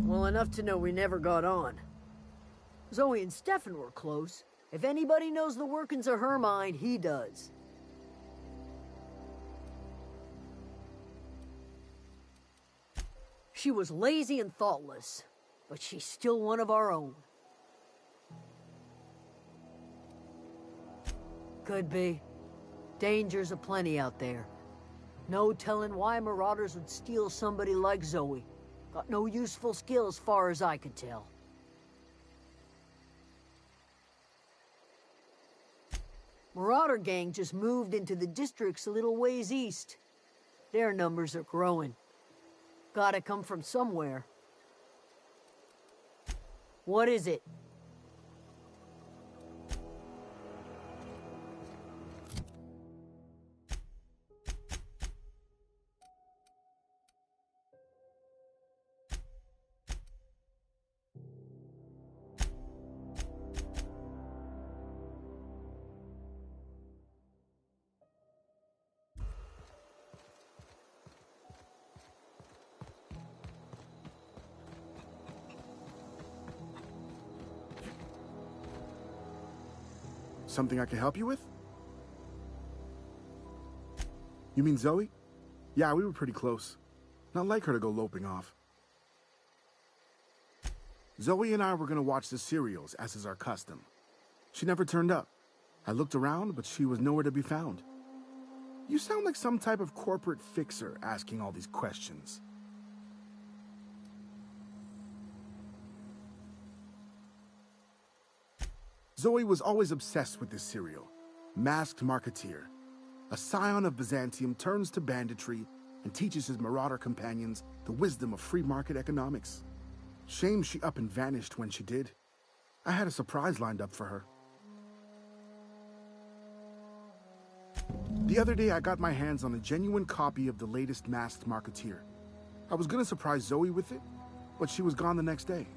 Well, enough to know we never got on. Zoe and Stefan were close. If anybody knows the workings of her mind, he does. She was lazy and thoughtless, but she's still one of our own. Could be. Dangers aplenty out there. No telling why marauders would steal somebody like Zoe. Got no useful skill as far as I could tell. Marauder gang just moved into the districts a little ways east. Their numbers are growing. Gotta come from somewhere. What is it? Something I can help you with? You mean Zoe? Yeah, we were pretty close. Not like her to go loping off. Zoe and I were gonna watch the serials, as is our custom. She never turned up. I looked around, but she was nowhere to be found. You sound like some type of corporate fixer asking all these questions. Zoe was always obsessed with this serial. Masked Marketeer. A scion of Byzantium turns to banditry and teaches his marauder companions the wisdom of free market economics. Shame she up and vanished when she did. I had a surprise lined up for her. The other day I got my hands on a genuine copy of the latest Masked Marketeer. I was gonna surprise Zoe with it, but she was gone the next day.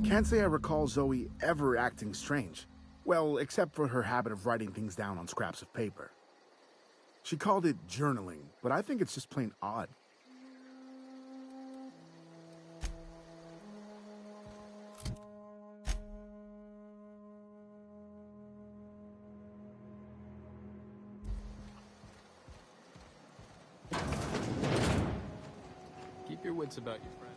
Can't say I recall Zoe ever acting strange. Well, except for her habit of writing things down on scraps of paper. She called it journaling, but I think it's just plain odd. Keep your wits about you, friend.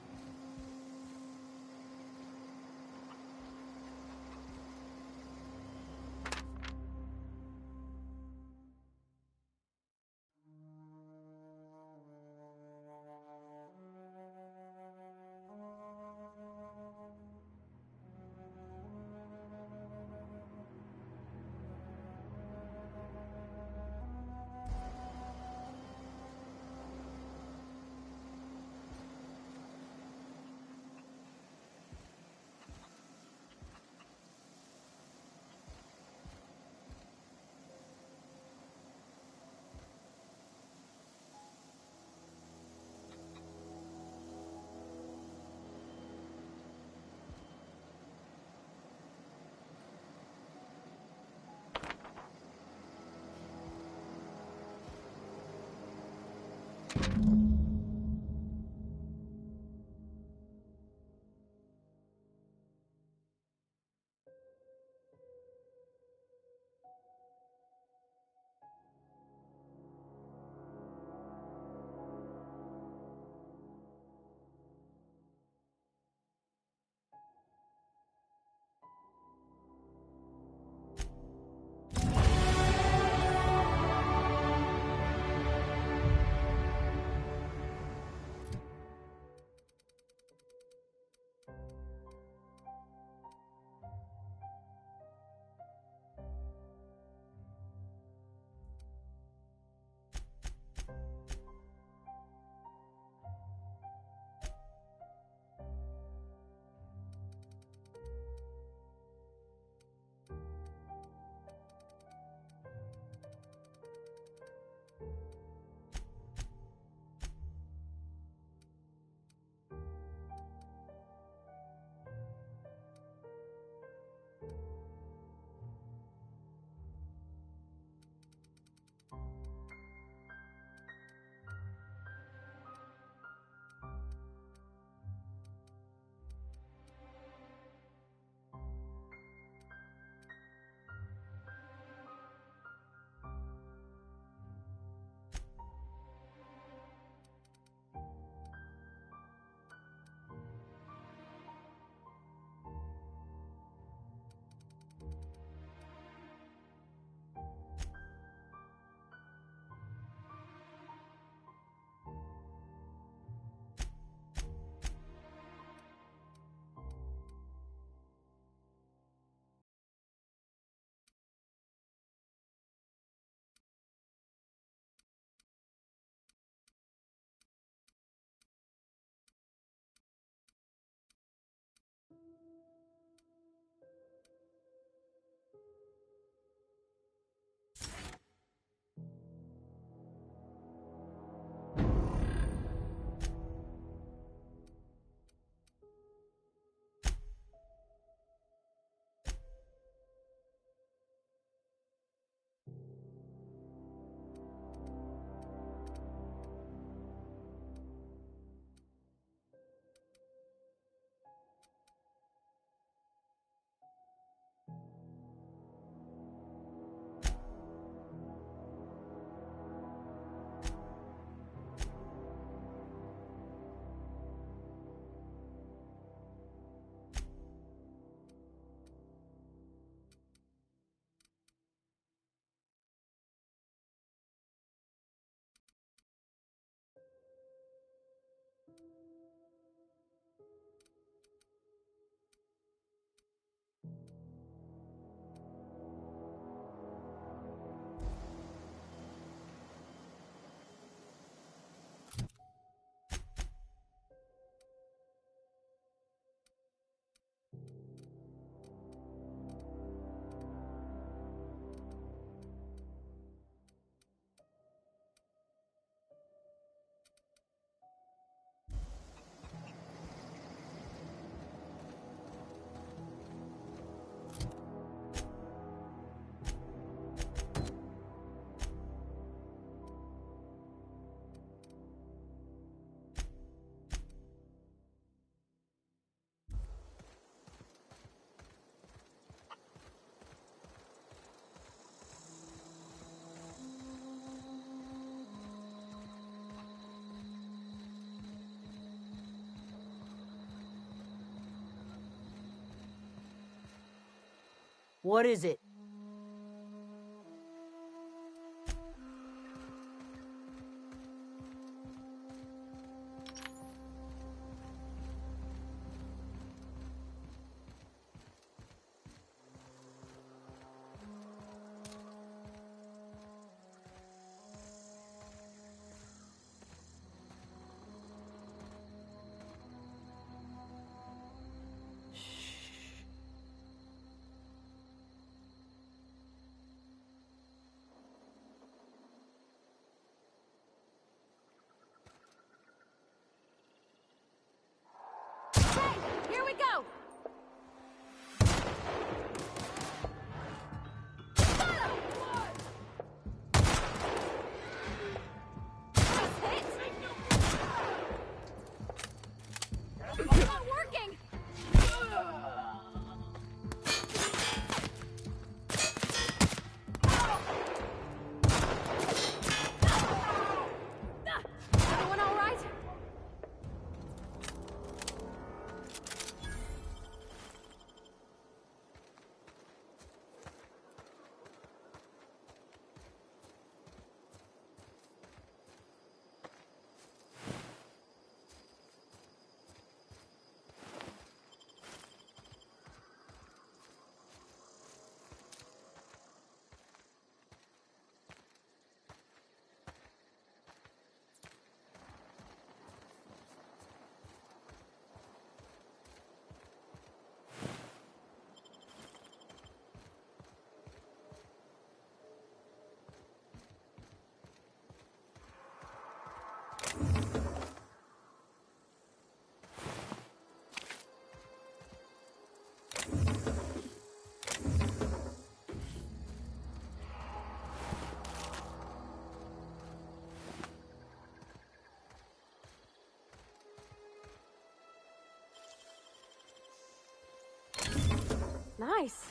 What is it? Here we go! It's not working! Everyone all right? Nice.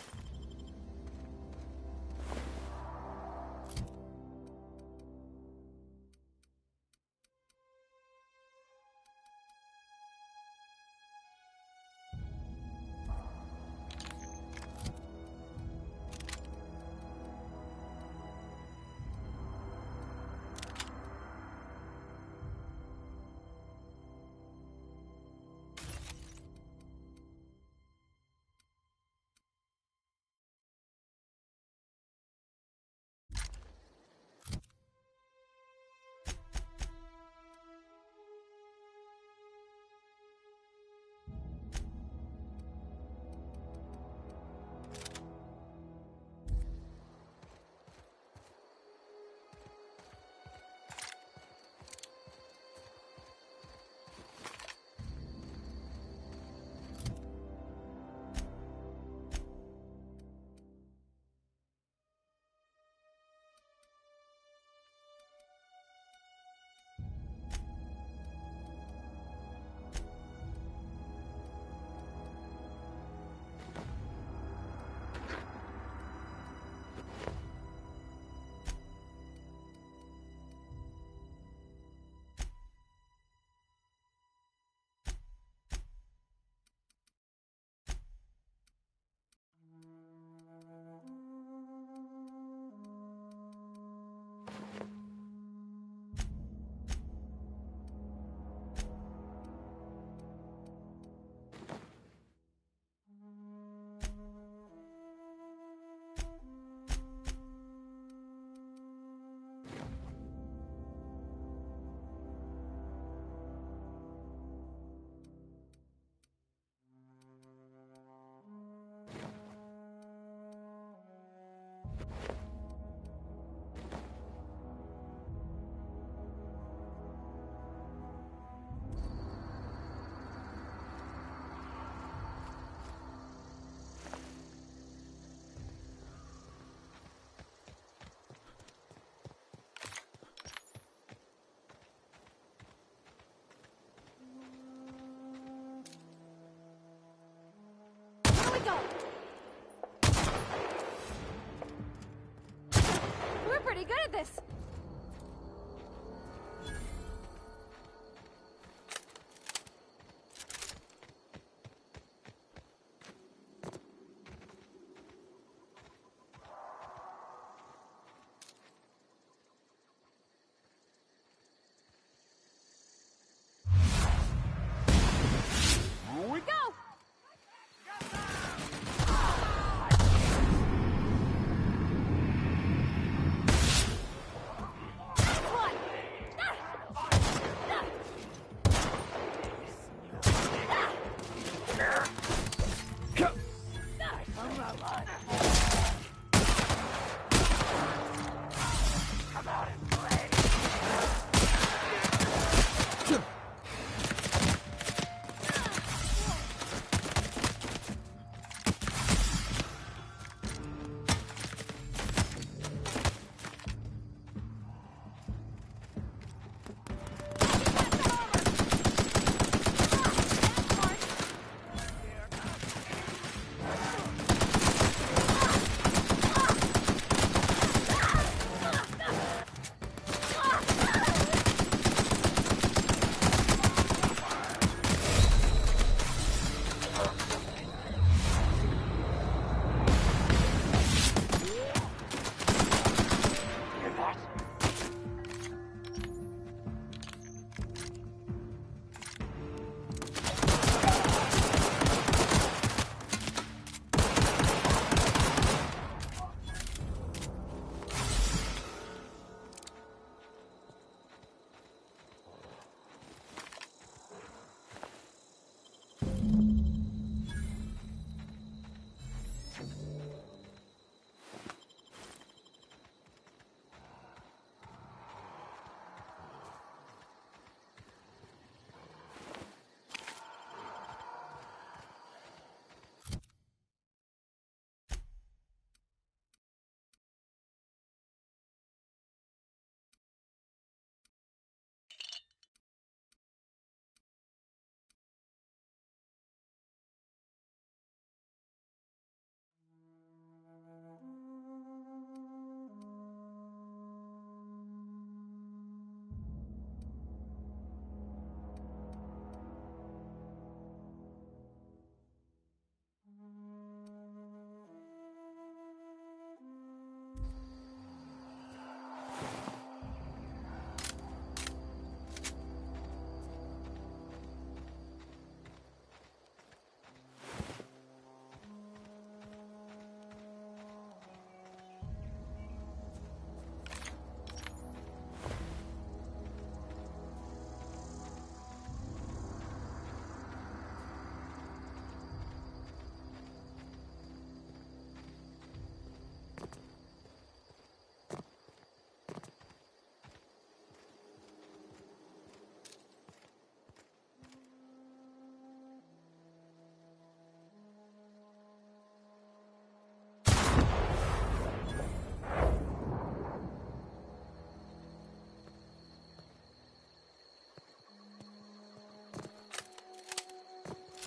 We're pretty good at this.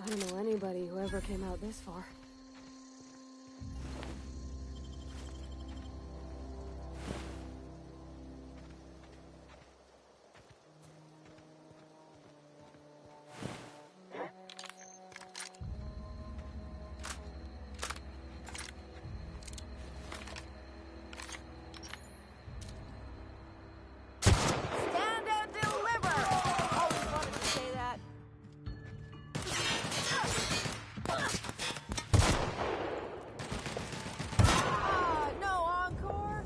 I don't know anybody who ever came out this far. Stand and deliver! Always wanted to say that. Ah, no encore?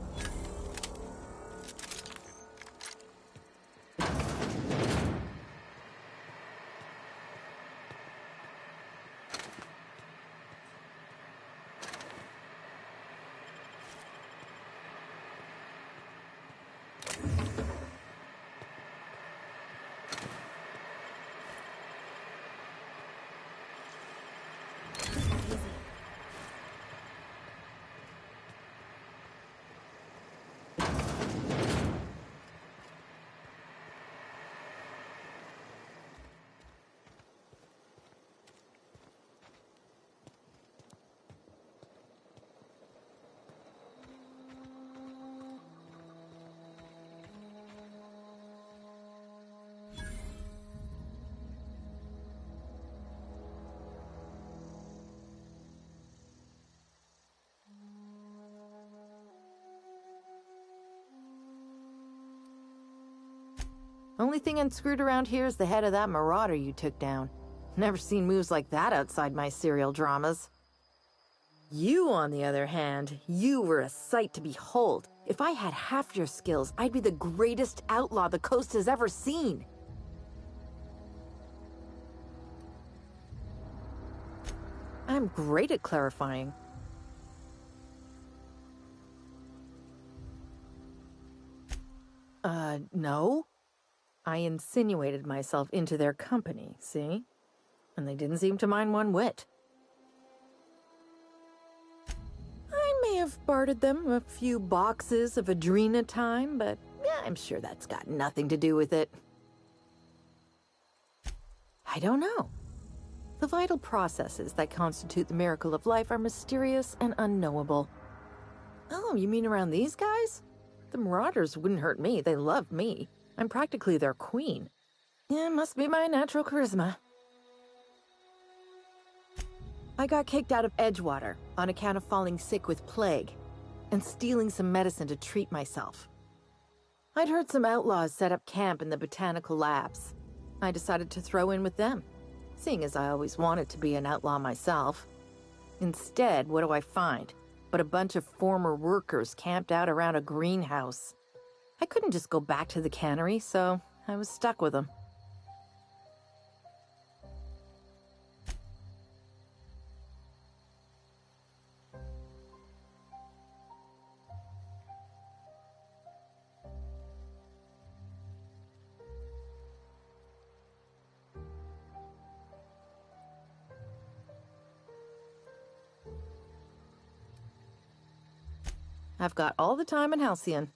Only thing unscrewed around here is the head of that marauder you took down. Never seen moves like that outside my serial dramas. You, on the other hand, you were a sight to behold. If I had half your skills, I'd be the greatest outlaw the coast has ever seen. I'm great at clarifying. No. I insinuated myself into their company, see? And they didn't seem to mind one whit. I may have bartered them a few boxes of Adrena time, but yeah, I'm sure that's got nothing to do with it. I don't know. The vital processes that constitute the miracle of life are mysterious and unknowable. Oh, you mean around these guys? The Marauders wouldn't hurt me. They love me. I'm practically their queen. Yeah, must be my natural charisma. I got kicked out of Edgewater on account of falling sick with plague and stealing some medicine to treat myself. I'd heard some outlaws set up camp in the botanical labs. I decided to throw in with them, seeing as I always wanted to be an outlaw myself. Instead, what do I find but a bunch of former workers camped out around a greenhouse? I couldn't just go back to the cannery, so I was stuck with them. I've got all the time in Halcyon.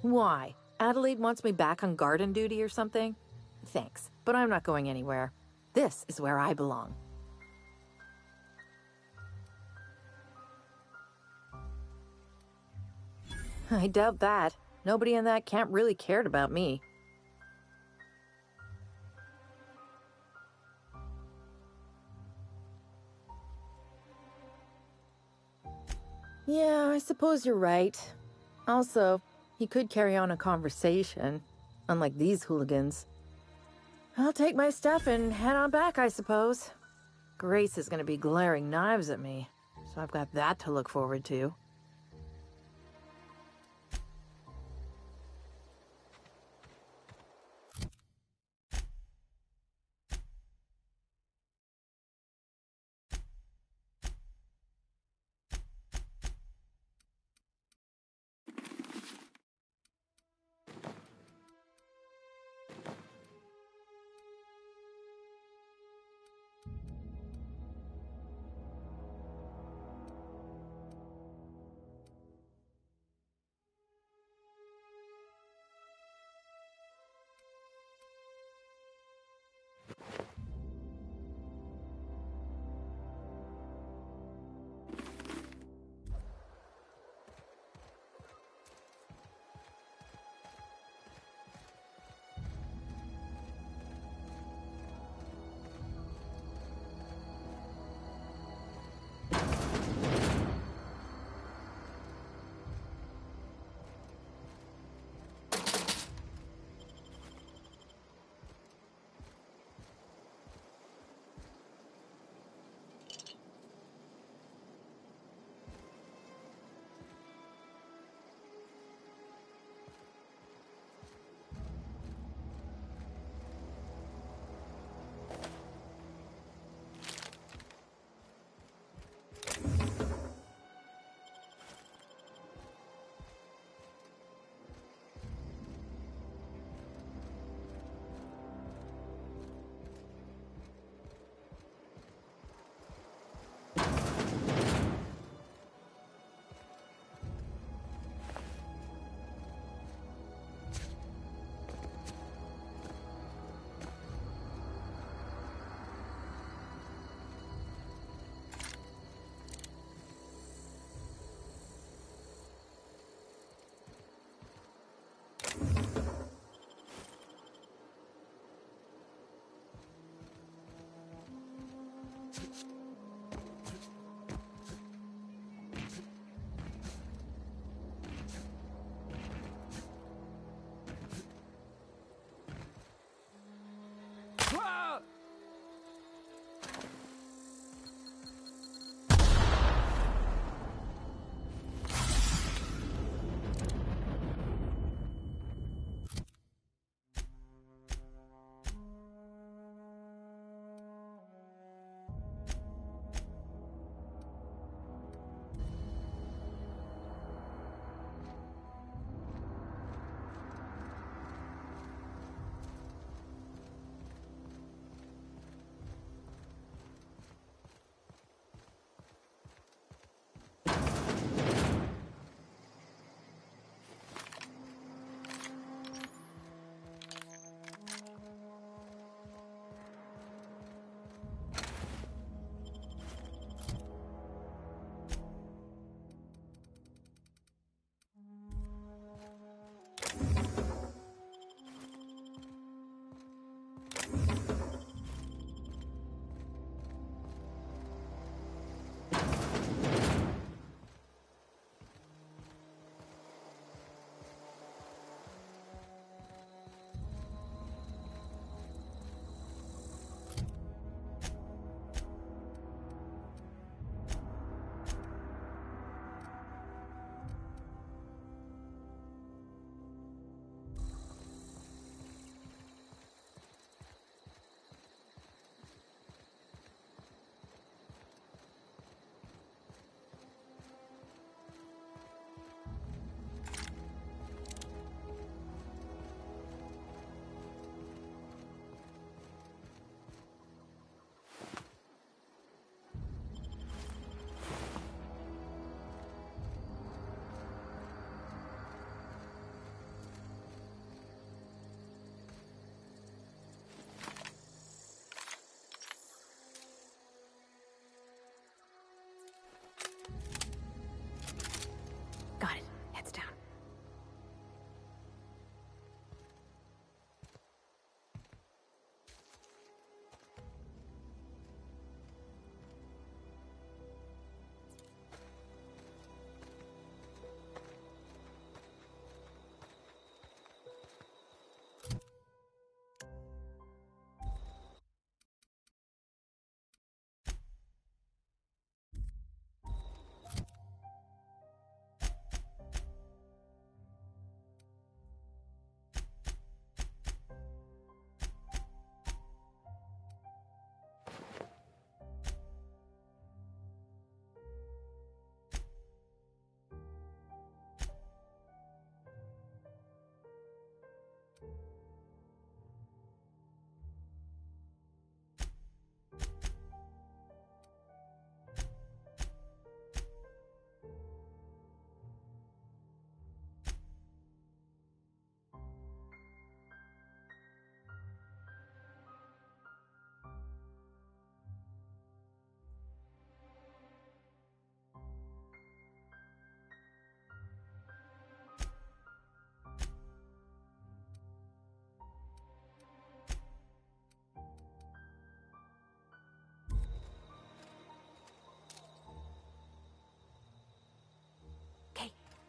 Why? Adelaide wants me back on garden duty or something? Thanks, but I'm not going anywhere. This is where I belong. I doubt that. Nobody in that camp really cared about me. Yeah, I suppose you're right. Also, he could carry on a conversation, unlike these hooligans. I'll take my stuff and head on back, I suppose. Grace is going to be glaring knives at me, so I've got that to look forward to.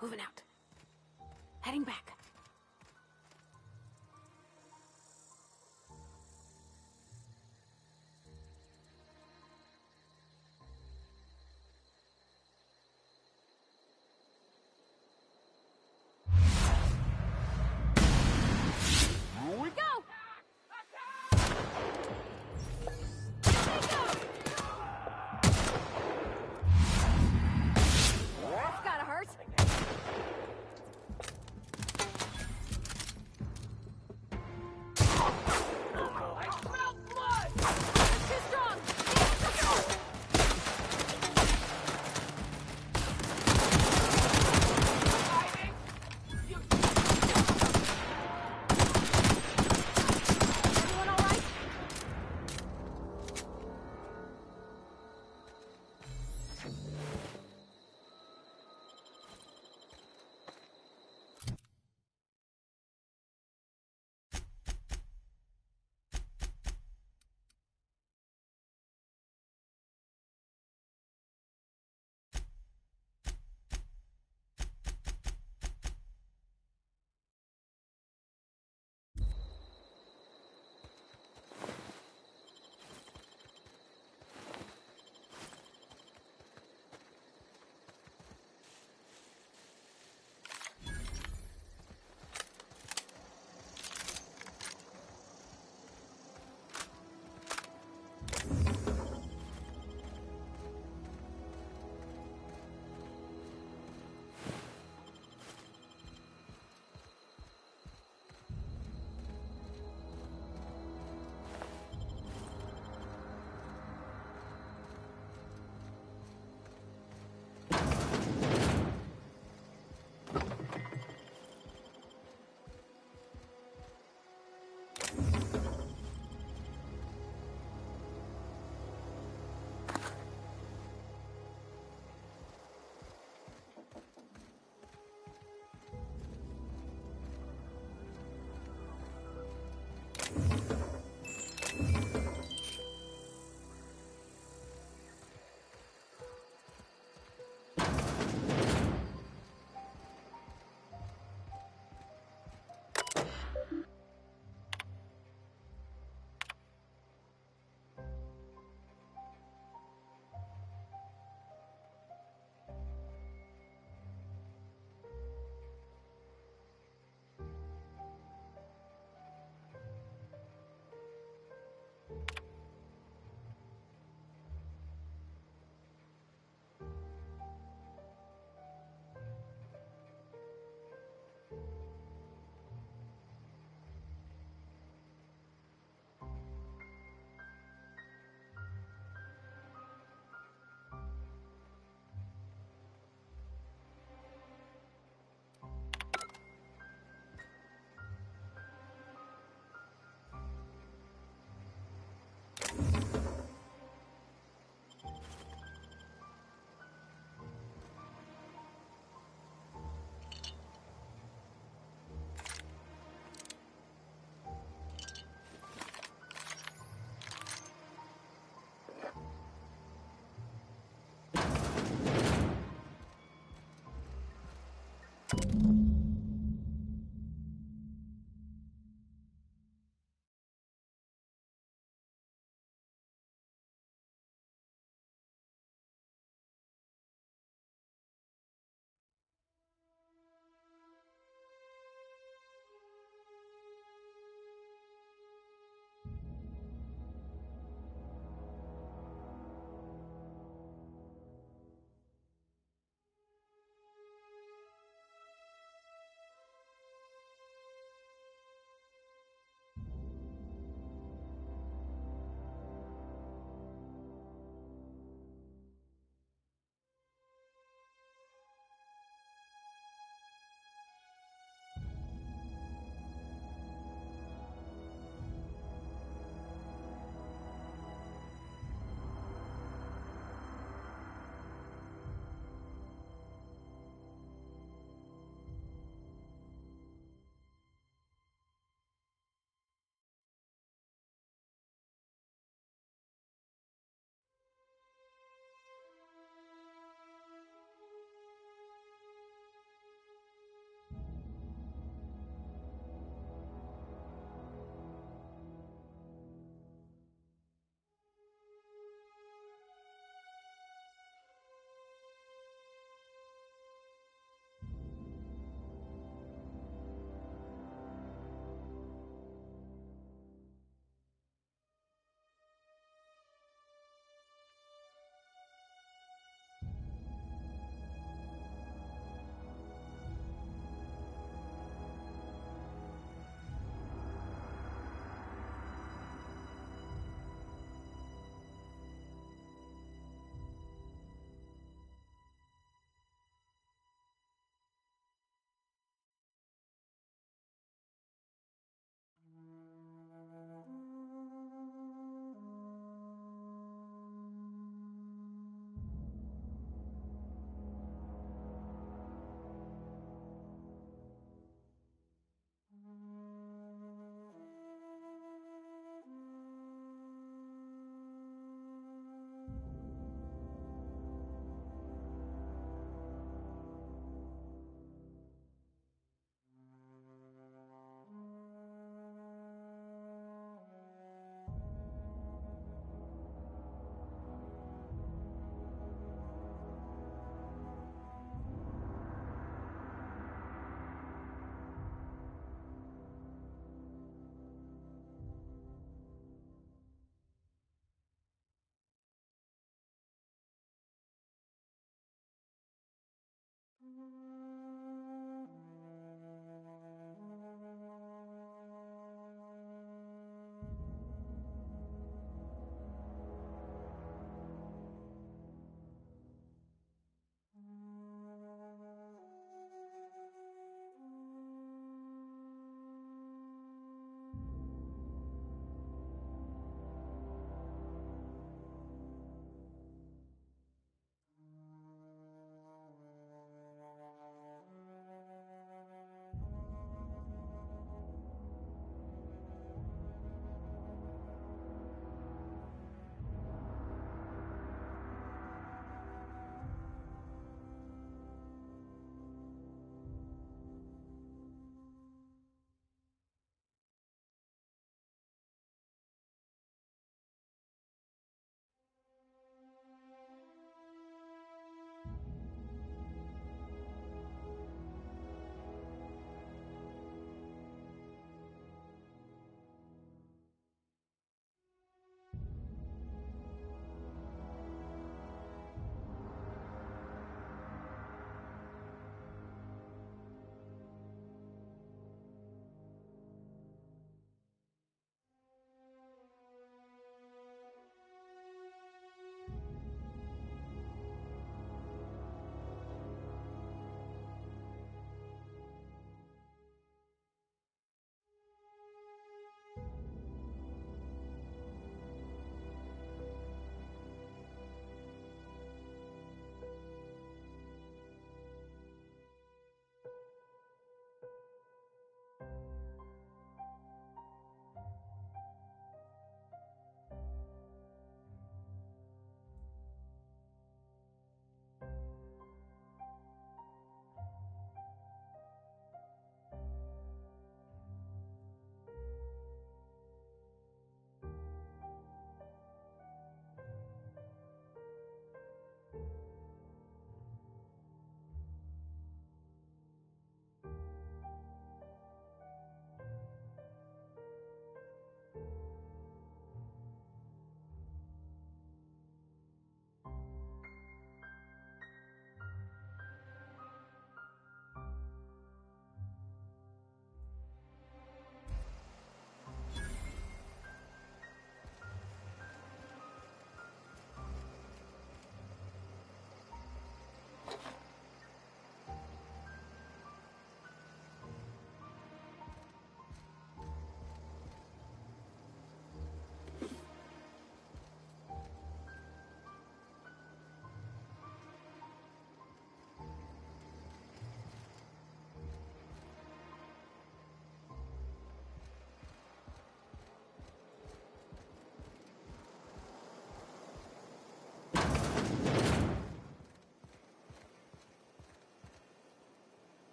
Moving out. Heading back. Here we go! That's gotta hurt.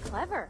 Clever.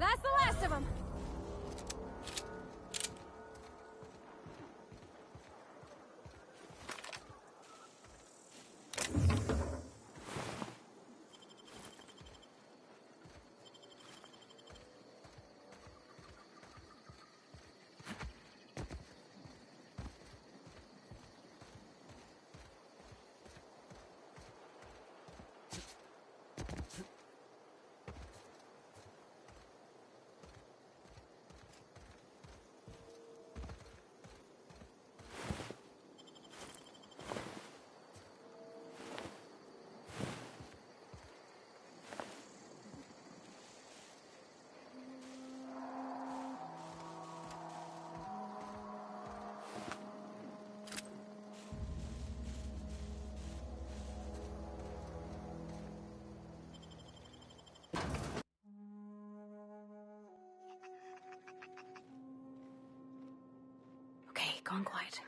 That's the last of them. Okay, gone quiet.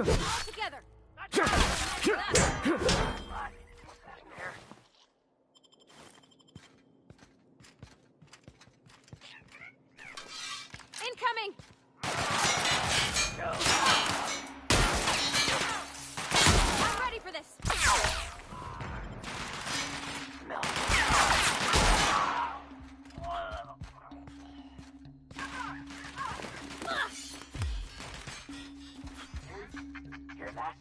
together. Incoming. I'm ready for this. Hear that?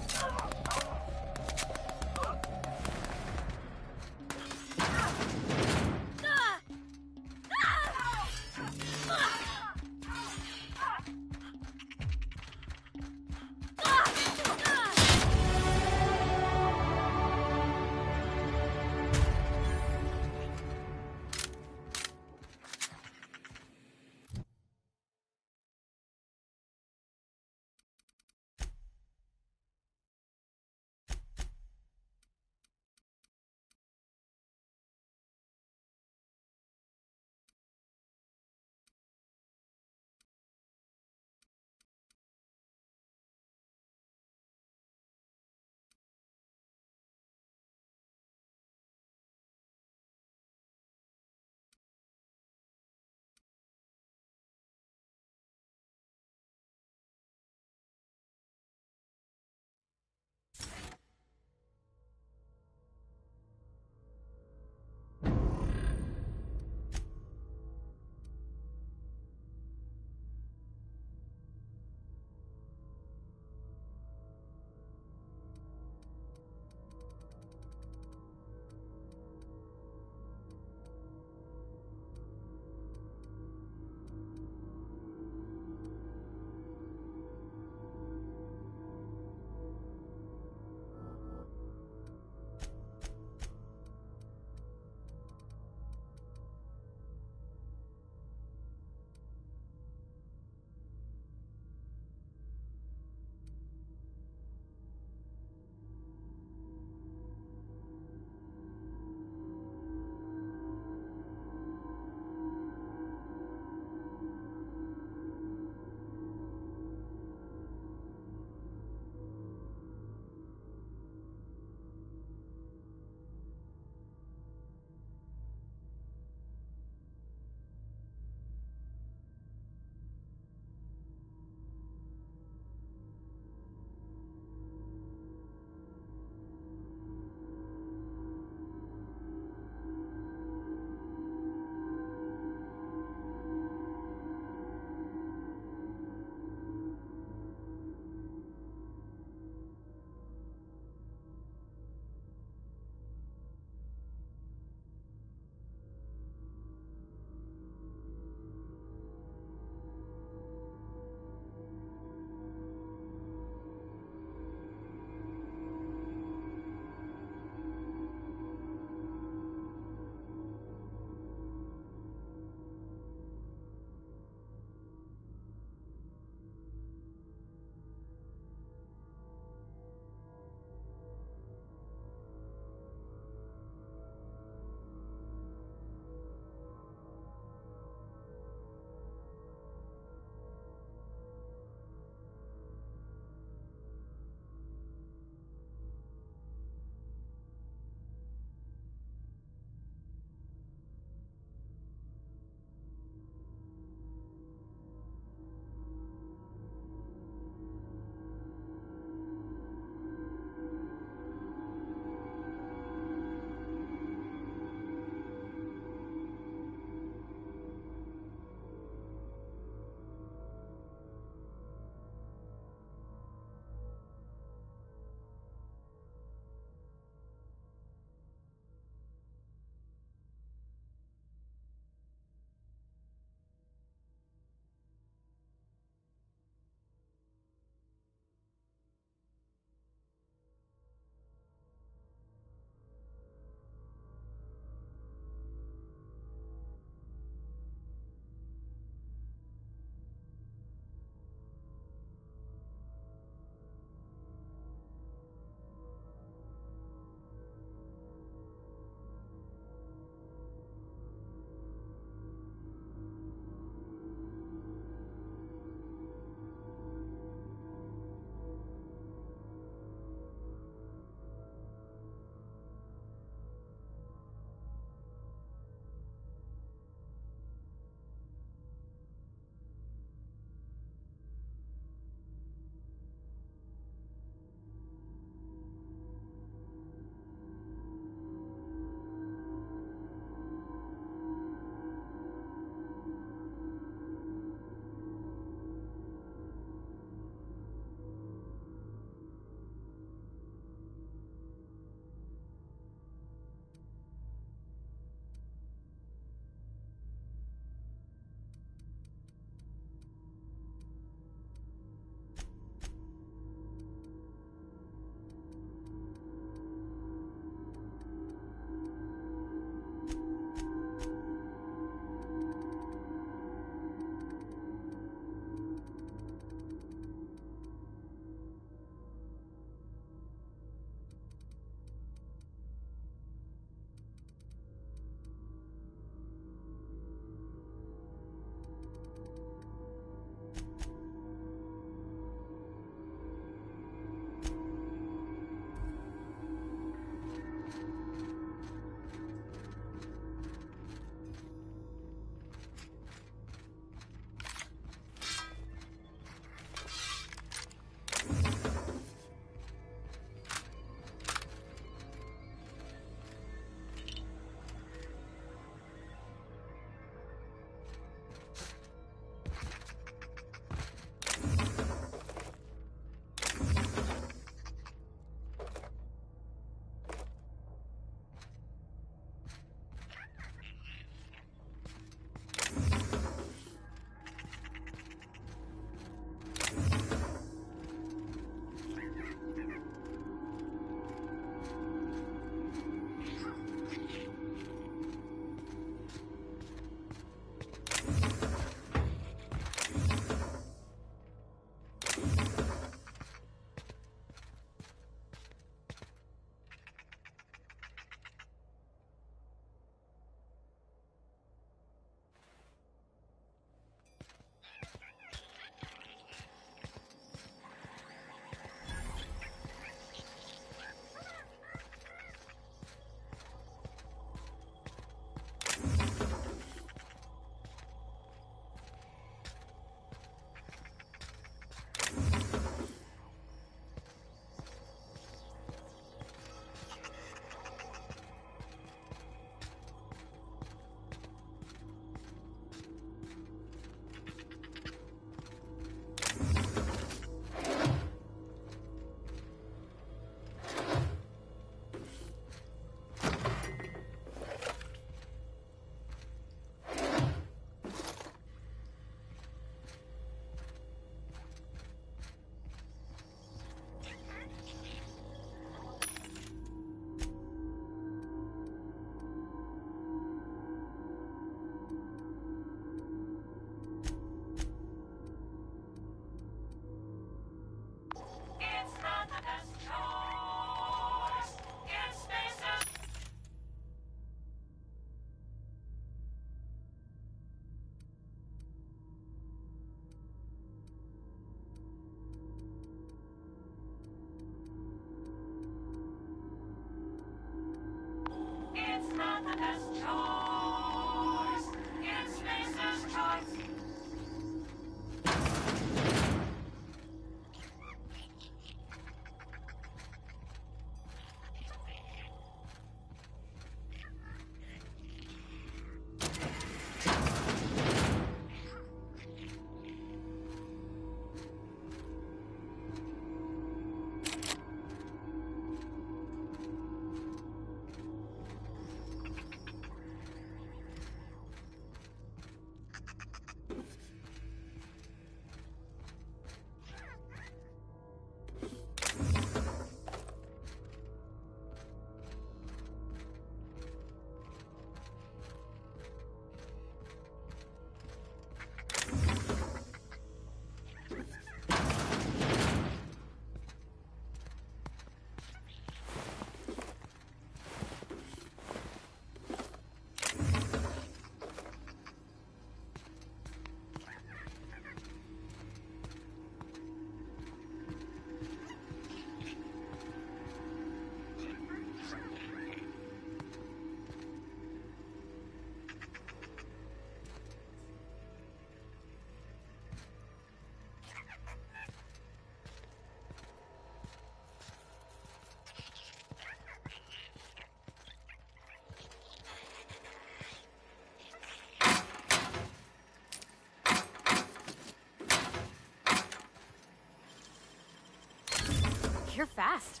You're fast.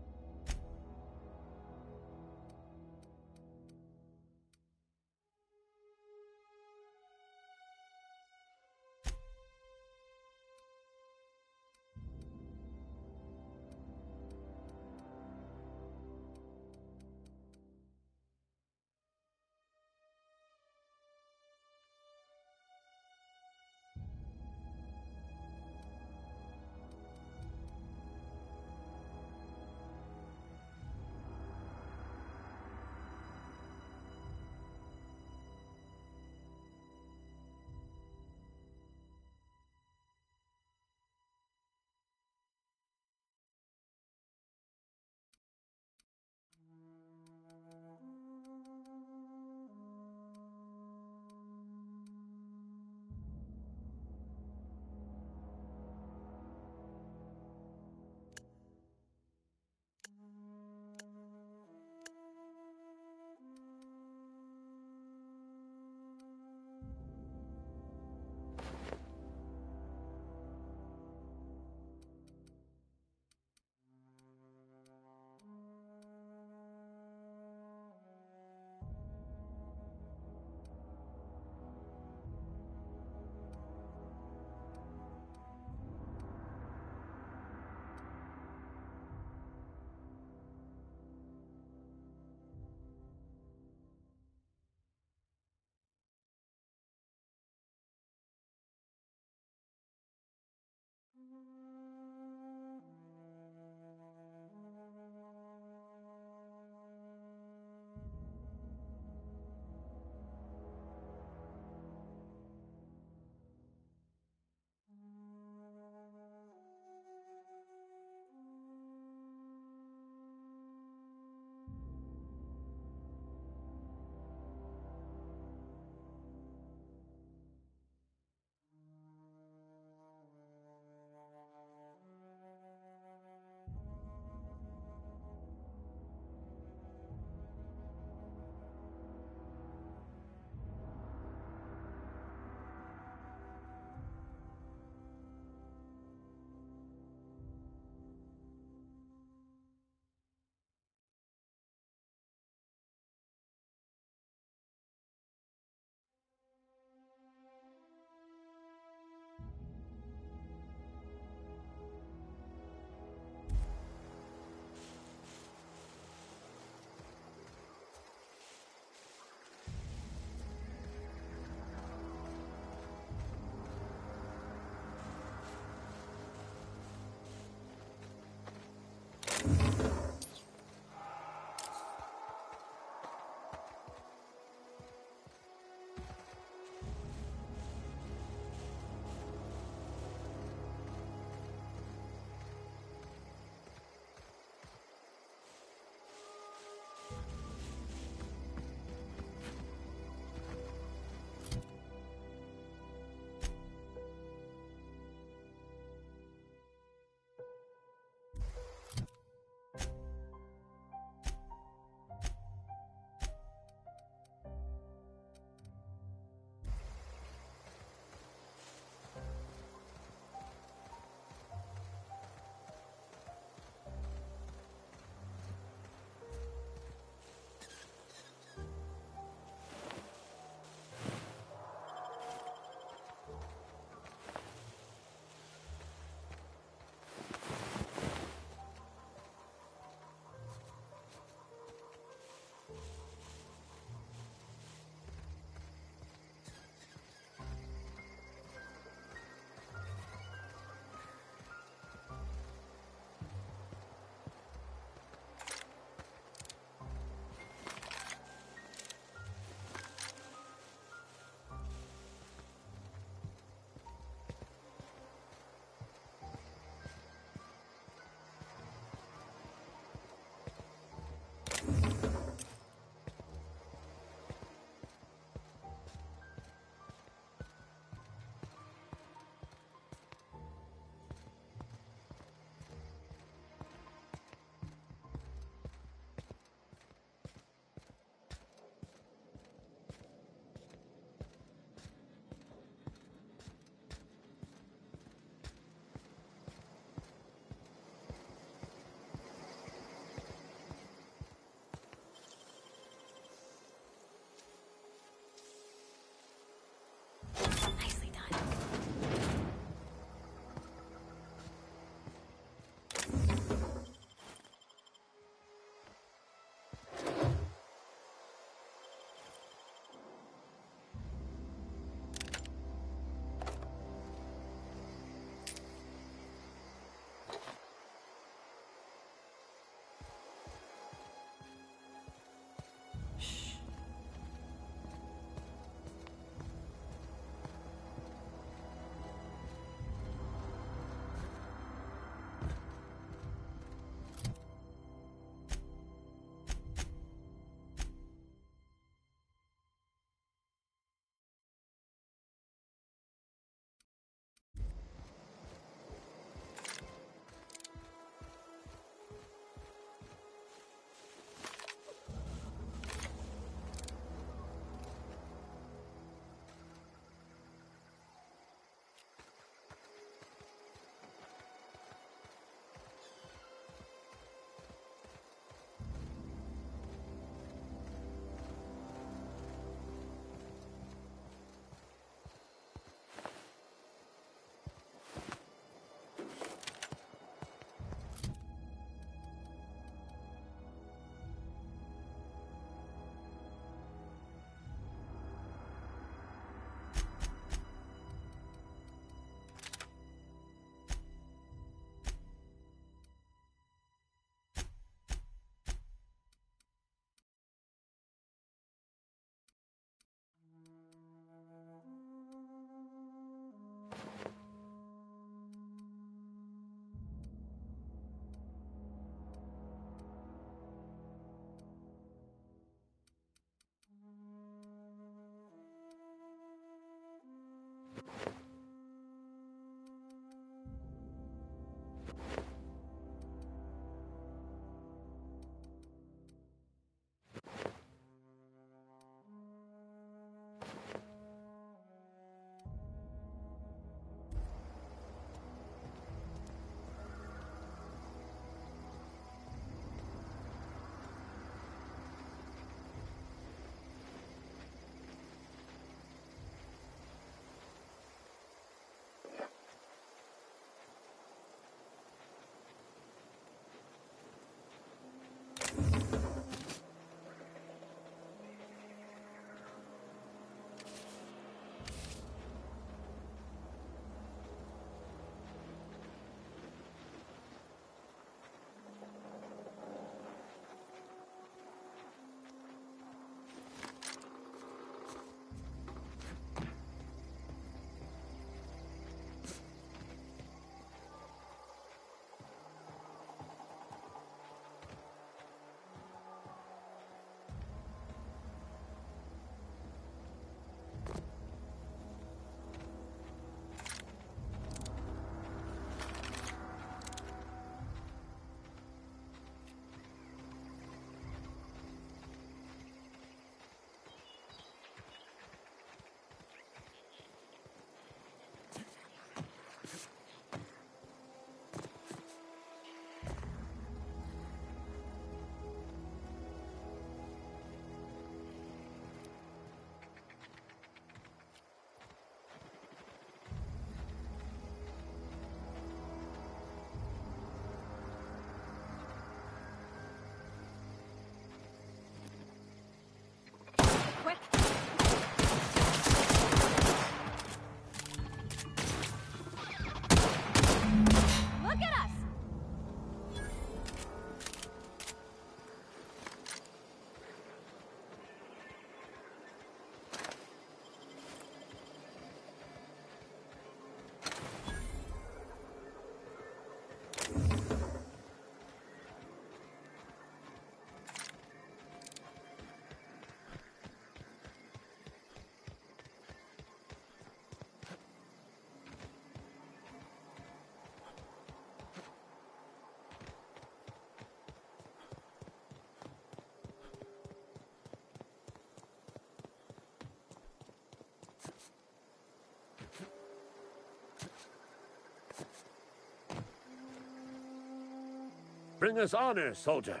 Bring us honor, soldier.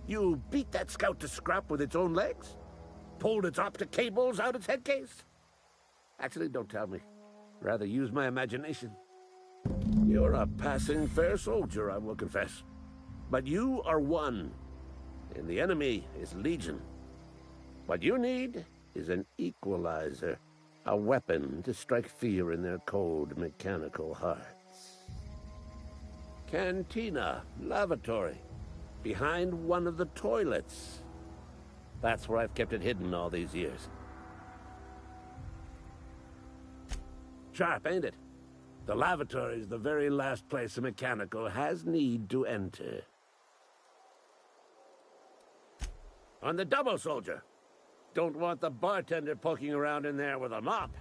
You beat that scout to scrap with its own legs? Pulled its optic cables out its head case? Actually, don't tell me. Rather use my imagination. You're a passing fair soldier, I will confess. But you are one, and the enemy is legion. What you need is an equalizer, a weapon to strike fear in their cold, mechanical hearts. Cantina, lavatory, behind one of the toilets. That's where I've kept it hidden all these years. Sharp, ain't it? The lavatory is the very last place a mechanical has need to enter. On the double, soldier. Don't want the bartender poking around in there with a mop.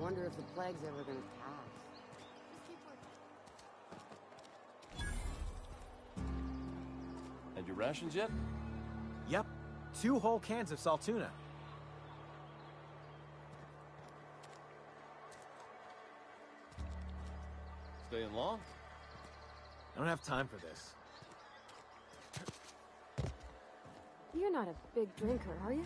Wonder if the plague's ever gonna pass. Had your rations yet? Yep. 2 whole cans of salt tuna. Staying long? I don't have time for this. You're not a big drinker, are you?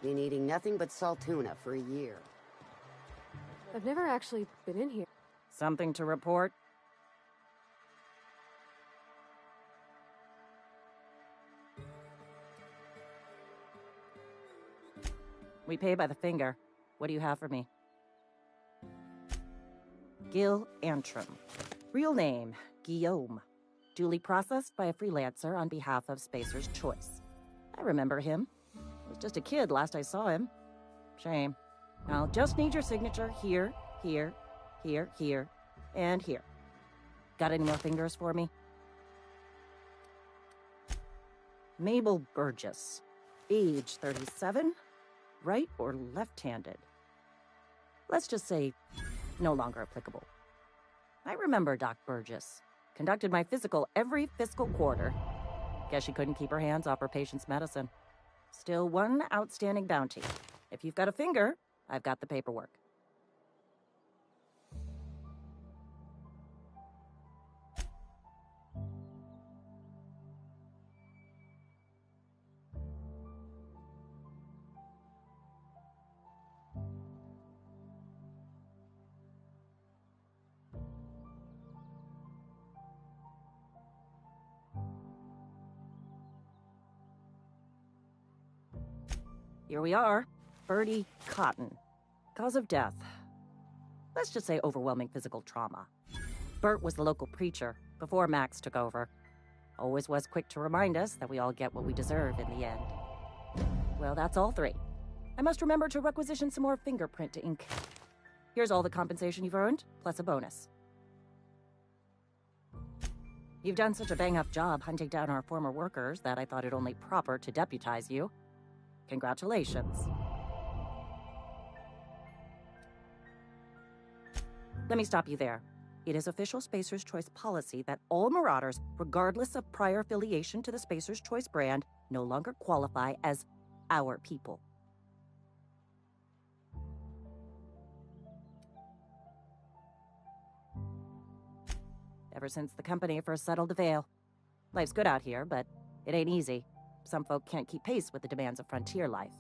Been eating nothing but salt tuna for a year. I've never actually been in here. Something to report? We pay by the finger. What do you have for me? Gil Antrim. Real name, Guillaume. Duly processed by a freelancer on behalf of Spacer's Choice. I remember him. I was just a kid last I saw him. Shame. I'll just need your signature here, here, here, here, and here. Got any more fingers for me? Mabel Burgess. Age 37. Right or left-handed? Let's just say no longer applicable. I remember Doc Burgess. Conducted my physical every fiscal quarter. Guess she couldn't keep her hands off her patient's medicine. Still one outstanding bounty. If you've got a finger, I've got the paperwork. Here we are. Bertie Cotton. Cause of death. Let's just say overwhelming physical trauma. Bert was the local preacher before Max took over. Always was quick to remind us that we all get what we deserve in the end. Well, that's all three. I must remember to requisition some more fingerprint ink. Here's all the compensation you've earned, plus a bonus. You've done such a bang-up job hunting down our former workers that I thought it only proper to deputize you. Congratulations. Let me stop you there. It is official Spacer's Choice policy that all Marauders, regardless of prior affiliation to the Spacer's Choice brand, no longer qualify as our people. Ever since the company first settled the Vale. Life's good out here, but it ain't easy. Some folk can't keep pace with the demands of frontier life.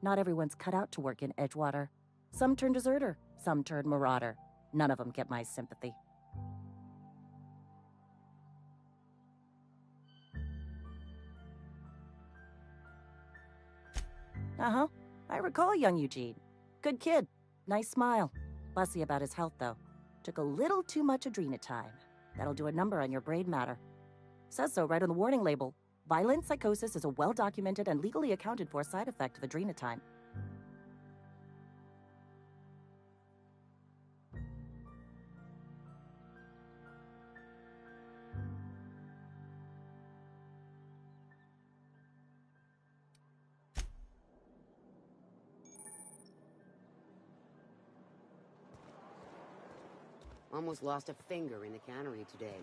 Not everyone's cut out to work in Edgewater. Some turn deserter, some turn marauder. None of them get my sympathy. Uh-huh. I recall young Eugene. Good kid. Nice smile. Fussy about his health, though. Took a little too much adrenatime. That'll do a number on your brain matter. Says so right on the warning label. Violent psychosis is a well-documented and legally accounted for side effect of adrenatime. Almost lost a finger in the cannery today.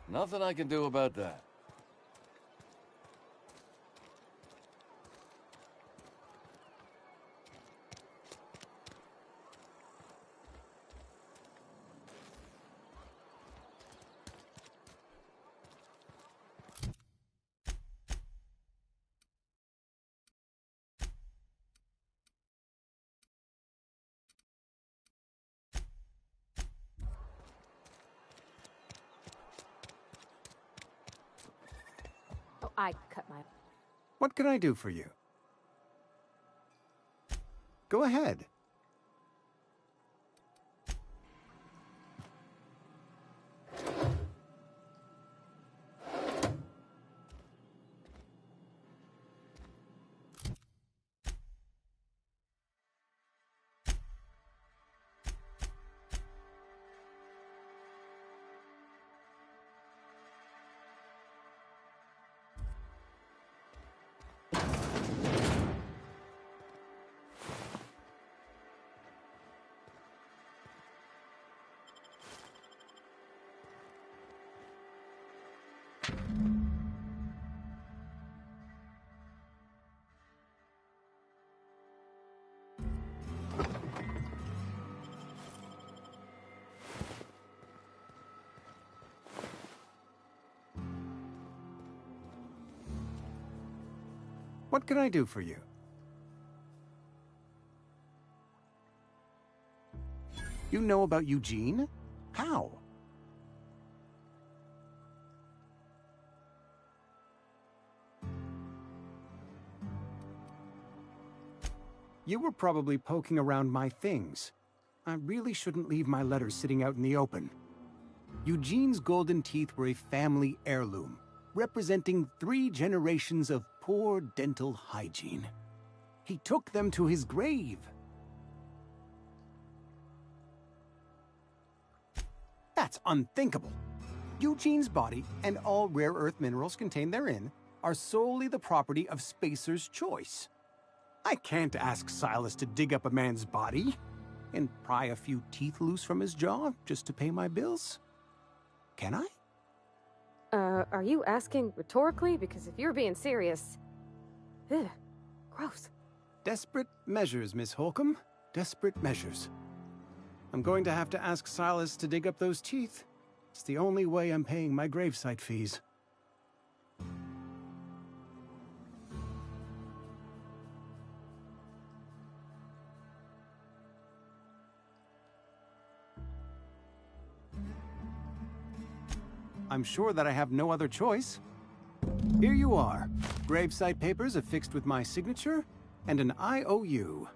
Nothing I can do about that. Oh, I cut my... What can I do for you? Go ahead. What can I do for you? You know about Eugene? How? You were probably poking around my things. I really shouldn't leave my letters sitting out in the open. Eugene's golden teeth were a family heirloom, representing 3 generations of poor dental hygiene. He took them to his grave. That's unthinkable. Eugene's body and all rare earth minerals contained therein are solely the property of Spacer's choice. I can't ask Silas to dig up a man's body and pry a few teeth loose from his jaw just to pay my bills. Can I? Are you asking rhetorically? Because if you're being serious... Ugh, gross. Desperate measures, Miss Holcomb. Desperate measures. I'm going to have to ask Silas to dig up those teeth. It's the only way I'm paying my gravesite fees. I'm sure that I have no other choice. Here you are. Gravesite papers affixed with my signature and an IOU.